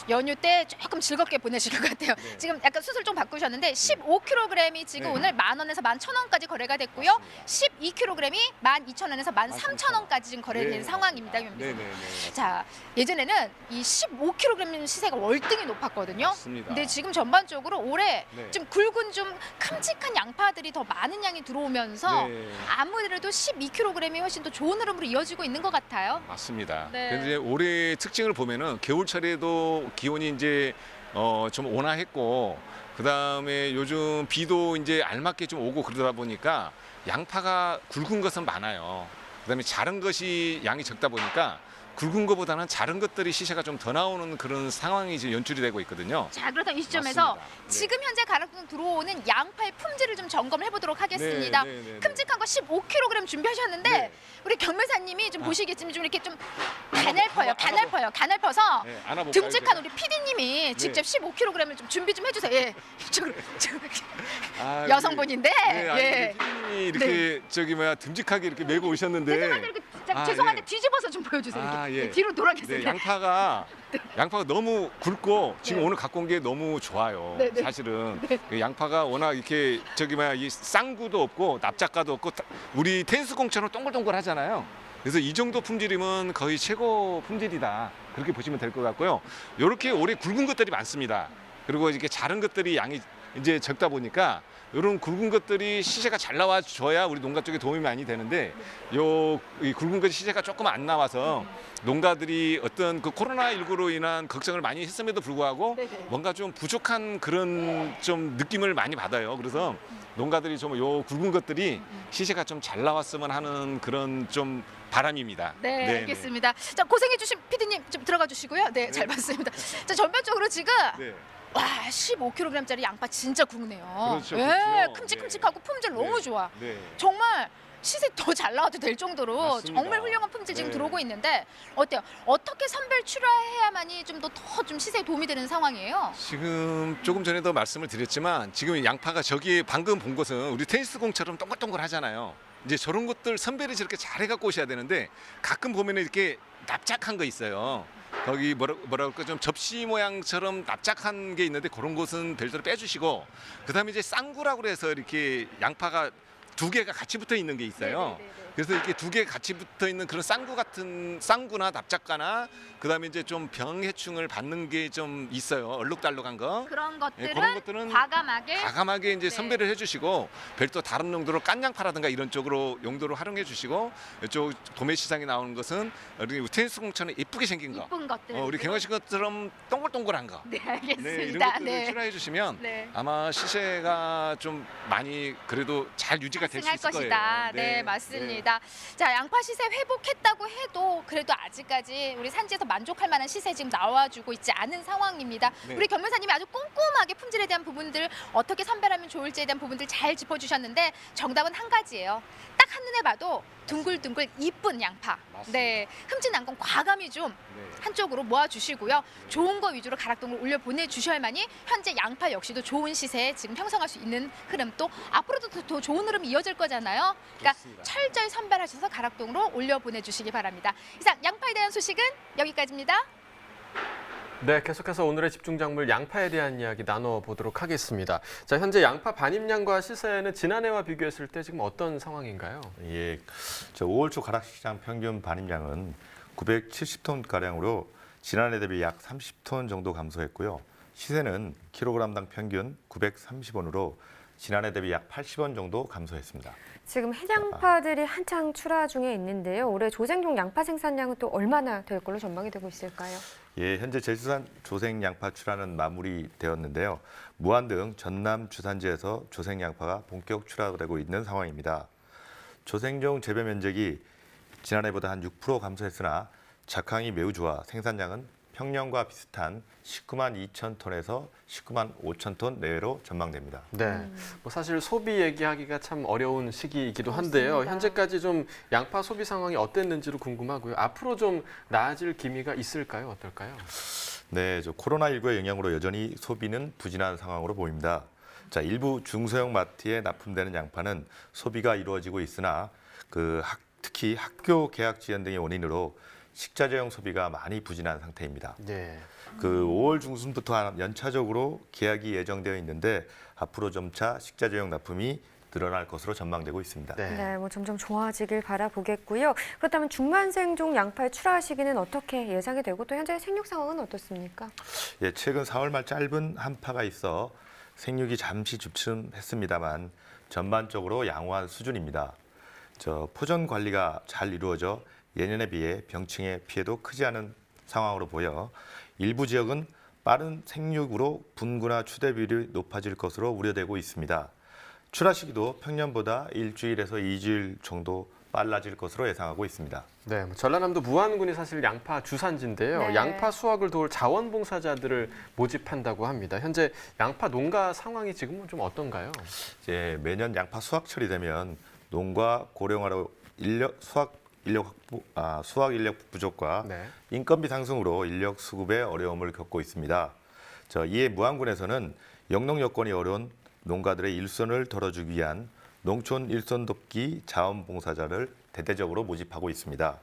연휴 때 조금 즐겁게 보내실 것 같아요. 네. 지금 약간 수술 좀 바꾸셨는데 15kg이 지금 네. 오늘 10,000원에서 11,000원까지 거래가 됐고요. 12kg이 12,000원에서 13,000원까지 지금 거래된 네. 상황입니다. 김 네, 변호사님. 네, 네. 자, 예전에는 이 15kg 시세가 월등히 높았거든요. 맞습니다. 근데 지금 전반적으로 올해 네. 좀 굵은 좀 큼직한 양파들이 더 많은 양이 들어오면서 네. 아무래도 12kg이 훨씬 더 좋은 흐름으로 이어지고 있는 것 같아요. 맞습니다. 네. 그런데 이제 올해 특징을 보면은 겨울철에도 기온이 이제 좀 온화했고 그다음에 요즘 비도 이제 알맞게 좀 오고 그러다 보니까 양파가 굵은 것은 많아요. 그다음에 자른 것이 양이 적다 보니까 굵은 것보다는 자른 것들이 시세가 좀 더 나오는 그런 상황이 지금 연출이 되고 있거든요. 자, 그렇다면 이 시점에서 맞습니다. 네. 지금 현재 가락동 들어오는 양파의 품질을 좀 점검을 해보도록 하겠습니다. 네, 네, 네, 네. 큼직한 거 15kg 준비하셨는데 네. 우리 경매사님이 좀 보시겠지만 좀 이렇게 좀 한번 가늘퍼요. 네, 안아볼까요, 듬직한 제가? 우리 PD님이 네. 직접 15kg을 좀 준비 좀 해주세요. 예, 이쪽으로. 아, 여성분인데 네, 아니, 예. 피디님이 이렇게 저기 뭐야 듬직하게 이렇게 메고 오셨는데 죄송한데 이렇게 아, 죄송한데 예. 뒤집어서 좀 보여주세요. 이렇게. 아, 예. 네, 뒤로 네, 돌아가겠습니다. 양파가 너무 굵고 지금 네. 오늘 갖고 온 게 너무 좋아요. 네, 네. 사실은 네. 그 양파가 워낙 이렇게 저기 뭐야 이 쌍구도 없고 납작가도 없고 우리 텐스공처럼 동글동글하잖아요. 그래서 이 정도 품질이면 거의 최고 품질이다. 그렇게 보시면 될 것 같고요. 이렇게 올해 굵은 것들이 많습니다. 그리고 이렇게 자른 것들이 양이 이제 적다 보니까 이런 굵은 것들이 시세가 잘 나와줘야 우리 농가 쪽에 도움이 많이 되는데 이 굵은 것이 시세가 조금 안 나와서 농가들이 어떤 그 코로나19로 인한 걱정을 많이 했음에도 불구하고 네네. 뭔가 좀 부족한 그런 좀 느낌을 많이 받아요. 그래서 농가들이 좀 요 굵은 것들이 시세가 좀 잘 나왔으면 하는 그런 좀 바람입니다. 네, 알겠습니다. 자, 고생해주신 PD님 좀 들어가 주시고요. 네, 잘 봤습니다. 자, 전반적으로 지금 네. 와, 15kg짜리 양파 진짜 굵네요. 그렇죠, 예, 그렇죠. 큼직큼직하고 품질 너무 네. 좋아. 네. 정말 시세 더 잘 나와도 될 정도로 맞습니다. 정말 훌륭한 품질 지금 네. 들어오고 있는데 어때요? 어떻게 선별 출하해야만이 좀 더 좀 시세에 도움이 되는 상황이에요? 지금 조금 전에도 말씀을 드렸지만 지금 양파가 저기 방금 본 것은 우리 테니스공처럼 동글동글 하잖아요. 이제 저런 것들 선별을 저렇게 잘 해갖고 오셔야 되는데 가끔 보면은 이렇게 납작한 거 있어요. 거기 뭐라 그럴까 좀 접시 모양처럼 납작한 게 있는데 그런 것은 별도로 빼주시고 그다음에 이제 쌍구라고 해서 이렇게 양파가 두 개가 같이 붙어 있는 게 있어요. 네네네네. 그래서 이렇게 두 개 같이 붙어 있는 그런 쌍구나 납작가나 그다음에 이제 좀 병해충을 받는 게 좀 있어요. 얼룩달룩한 거. 그런 것들은, 그런 것들은 과감하게 이제 네. 선별을 해주시고 별도 다른 용도로 깐양파라든가 이런 쪽으로 용도로 활용해 주시고 이쪽 도매 시장에 나오는 것은 우리 테니스공처럼 예쁘게 생긴 거. 이쁜 것들. 우리 경화씨 것처럼 동글동글한 거. 네, 네, 알겠습니다. 이런 것들을 출하해 주시면 네. 아마 시세가 좀 많이 그래도 잘 유지가 될 수 상승할 있을 것이다. 거예요. 네, 맞습니다. 자, 양파 시세 회복했다고 해도 그래도 아직까지 우리 산지에서 만족할 만한 시세 지금 나와주고 있지 않은 상황입니다. 네. 우리 경매사님이 아주 꼼꼼하게 품질에 대한 부분들 어떻게 선별하면 좋을지에 대한 부분들 잘 짚어주셨는데 정답은 한 가지예요. 딱 한눈에 봐도 둥글둥글 이쁜 양파. 맞습니다. 네, 흠진 않건 과감히 좀 네. 한쪽으로 모아주시고요. 좋은 거 위주로 가락동으로 올려 보내주셔야만이 현재 양파 역시도 좋은 시세에 지금 형성할 수 있는 흐름 또 앞으로도 더 좋은 흐름이 이어질 거잖아요. 그러니까 좋습니다. 철저히 선별하셔서 가락동으로 올려 보내주시기 바랍니다. 이상 양파에 대한 소식은 여기까지입니다. 네, 계속해서 오늘의 집중작물 양파에 대한 이야기 나눠보도록 하겠습니다. 자, 현재 양파 반입량과 시세는 지난해와 비교했을 때 지금 어떤 상황인가요? 예, 저 5월 초 가락시장 평균 반입량은 970톤 가량으로 지난해 대비 약 30톤 정도 감소했고요. 시세는 킬로그램당 평균 930원으로 지난해 대비 약 80원 정도 감소했습니다. 지금 해양파들이 한창 출하 중에 있는데요. 올해 조생종 양파 생산량은 또 얼마나 될 걸로 전망이 되고 있을까요? 예, 현재 제주산 조생 양파 출하는 마무리되었는데요. 무안 등 전남 주산지에서 조생 양파가 본격 출하되고 있는 상황입니다. 조생종 재배 면적이 지난해보다 한 6% 감소했으나 작황이 매우 좋아 생산량은 평년과 비슷한 19만 2천 톤에서 19만 5천 톤 내외로 전망됩니다. 네, 뭐 사실 소비 얘기하기가 참 어려운 시기이기도 한데요. 그렇습니다. 현재까지 좀 양파 소비 상황이 어땠는지도 궁금하고요. 앞으로 좀 나아질 기미가 있을까요? 어떨까요? 네, 코로나19의 영향으로 여전히 소비는 부진한 상황으로 보입니다. 자, 일부 중소형 마트에 납품되는 양파는 소비가 이루어지고 있으나 특히 학교 개학 지연 등의 원인으로 식자재용 소비가 많이 부진한 상태입니다. 네. 5월 중순부터 연차적으로 개학이 예정되어 있는데 앞으로 점차 식자재용 납품이 늘어날 것으로 전망되고 있습니다. 네, 뭐 점점 좋아지길 바라보겠고요. 그렇다면 중만생종 양파의 출하 시기는 어떻게 예상이 되고 또 현재 생육 상황은 어떻습니까? 예, 최근 4월 말 짧은 한파가 있어 생육이 잠시 주춤했습니다만 전반적으로 양호한 수준입니다. 포전 관리가 잘 이루어져 예년에 비해 병충해 피해도 크지 않은 상황으로 보여 일부 지역은 빠른 생육으로 분구나 추대비율이 높아질 것으로 우려되고 있습니다. 출하 시기도 평년보다 일주일에서 2주일 정도 빨라질 것으로 예상하고 있습니다. 네, 전라남도 무안군이 사실 양파 주산지인데요. 네. 양파 수확을 도울 자원봉사자들을 모집한다고 합니다. 현재 양파 농가 상황이 지금은 좀 어떤가요? 매년 양파 수확철이 되면 농가 고령화로 수확 인력 부족과 네. 인건비 상승으로 인력 수급에 어려움을 겪고 있습니다. 이에 무안군에서는 영농 여건이 어려운 농가들의 일손을 덜어주기 위한 농촌 일손 돕기 자원봉사자를 대대적으로 모집하고 있습니다.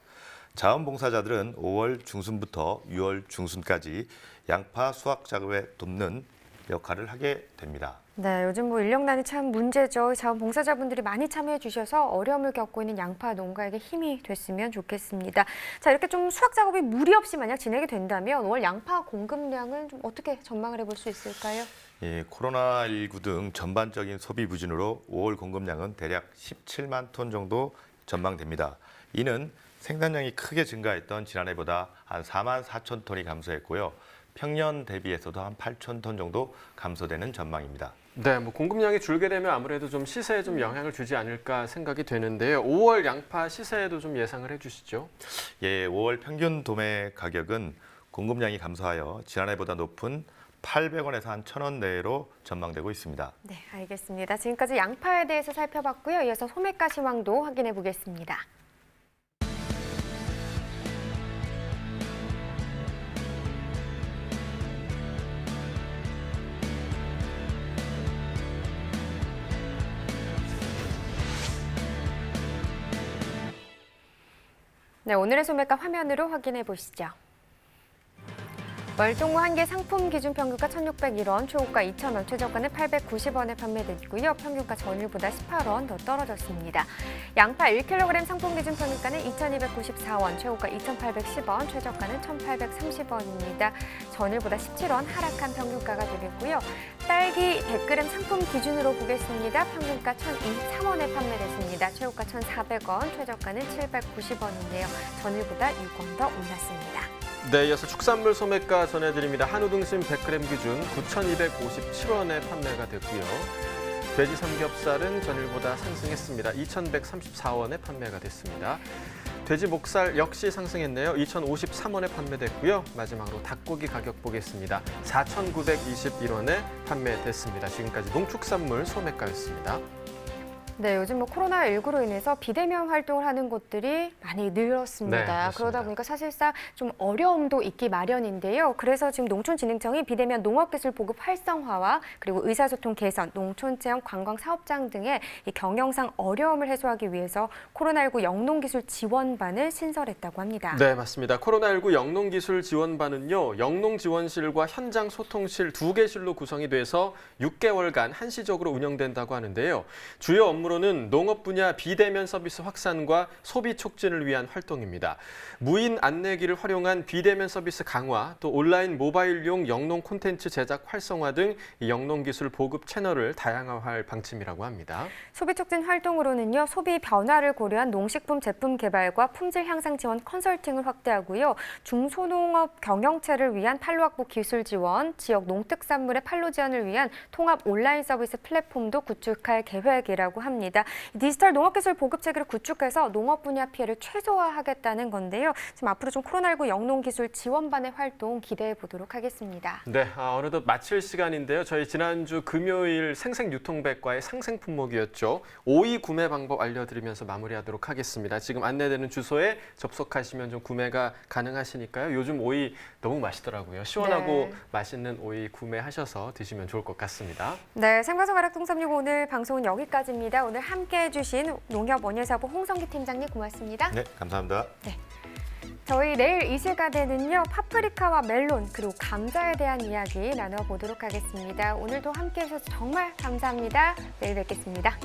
자원봉사자들은 5월 중순부터 6월 중순까지 양파 수확 작업에 돕는 역할을 하게 됩니다. 네, 요즘 뭐 인력난이 참 문제죠. 자원봉사자분들이 많이 참여해 주셔서 어려움을 겪고 있는 양파 농가에게 힘이 됐으면 좋겠습니다. 자, 이렇게 좀 수확 작업이 무리 없이 만약 진행이 된다면 올 양파 공급량은 좀 어떻게 전망을 해볼 수 있을까요? 예, 코로나19 등 전반적인 소비 부진으로 5월 공급량은 대략 17만 톤 정도 전망됩니다. 이는 생산량이 크게 증가했던 지난해보다 한 4만 4천 톤이 감소했고요. 평년 대비해서도 한 8천 톤 정도 감소되는 전망입니다. 네, 뭐 공급량이 줄게 되면 아무래도 좀 시세에 좀 영향을 주지 않을까 생각이 되는데요. 5월 양파 시세에도 좀 예상을 해주시죠. 예, 5월 평균 도매 가격은 공급량이 감소하여 지난해보다 높은 800원에서 한 1,000원 내로 전망되고 있습니다. 네, 알겠습니다. 지금까지 양파에 대해서 살펴봤고요. 이어서 소매가 시황도 확인해 보겠습니다. 네, 오늘의 소매가 화면으로 확인해 보시죠. 월동무 한 개 상품 기준 평균가 1,601원, 초고가 2,000원, 최저가는 890원에 판매됐고요. 평균가 전일보다 18원 더 떨어졌습니다. 양파 1kg 상품 기준 평균가는 2,294원, 최고가 2,810원, 최저가는 1,830원입니다. 전일보다 17원 하락한 평균가가 되겠고요. 딸기 100g 상품 기준으로 보겠습니다. 평균가 1,023원에 판매됐습니다. 최고가 1,400원, 최저가는 790원인데요. 전일보다 6원 더 올랐습니다. 네, 이어서 축산물 소매가 전해드립니다. 한우 등심 100g 기준 9,257원에 판매가 됐고요. 돼지 삼겹살은 전일보다 상승했습니다. 2,134원에 판매가 됐습니다. 돼지 목살 역시 상승했네요. 2,053원에 판매됐고요. 마지막으로 닭고기 가격 보겠습니다. 4,921원에 판매됐습니다. 지금까지 농축산물 소매가였습니다. 네, 요즘 뭐 코로나19로 인해서 비대면 활동을 하는 곳들이 많이 늘었습니다. 네, 그렇습니다. 그러다 보니까 사실상 좀 어려움도 있기 마련인데요. 그래서 지금 농촌진흥청이 비대면 농업기술 보급 활성화와 그리고 의사소통 개선, 농촌체험 관광사업장 등의 이 경영상 어려움을 해소하기 위해서 코로나19 영농기술 지원반을 신설했다고 합니다. 네, 맞습니다. 코로나19 영농기술 지원반은요, 영농지원실과 현장 소통실 2개실로 구성이 돼서 6개월간 한시적으로 운영된다고 하는데요. 주요 업무로는 농업 분야 비대면 서비스 확산과 소비 촉진을 위한 활동입니다. 무인 안내기를 활용한 비대면 서비스 강화, 또 온라인 모바일용 영농 콘텐츠 제작 활성화 등 영농기술 보급 채널을 다양화할 방침이라고 합니다. 소비 촉진 활동으로는요, 소비 변화를 고려한 농식품 제품 개발과 품질 향상 지원 컨설팅을 확대하고요, 중소농업 경영체를 위한 판로 확보 기술 지원, 지역 농특산물의 판로 지원을 위한 통합 온라인 서비스 플랫폼도 구축할 계획이라고 합니다. 합니다. 디지털 농업기술 보급 체계를 구축해서 농업 분야 피해를 최소화하겠다는 건데요. 지금 앞으로 좀 코로나19 영농기술 지원반의 활동 기대해 보도록 하겠습니다. 네, 어느덧 마칠 시간인데요. 저희 지난주 금요일 생생유통백과의 상생 품목이었죠. 오이 구매 방법 알려드리면서 마무리하도록 하겠습니다. 지금 안내되는 주소에 접속하시면 좀 구매가 가능하시니까요. 요즘 오이 너무 맛있더라고요. 시원하고 네. 맛있는 오이 구매하셔서 드시면 좋을 것 같습니다. 네, 생방송 가락동 365 오늘 방송은 여기까지입니다. 오늘 함께해 주신 농협원예사부 홍성기 팀장님 고맙습니다. 네, 감사합니다. 저희 내일 이 시간에는요, 파프리카와 멜론 그리고 감자에 대한 이야기 나눠보도록 하겠습니다. 오늘도 함께해 주셔서 정말 감사합니다. 내일 뵙겠습니다.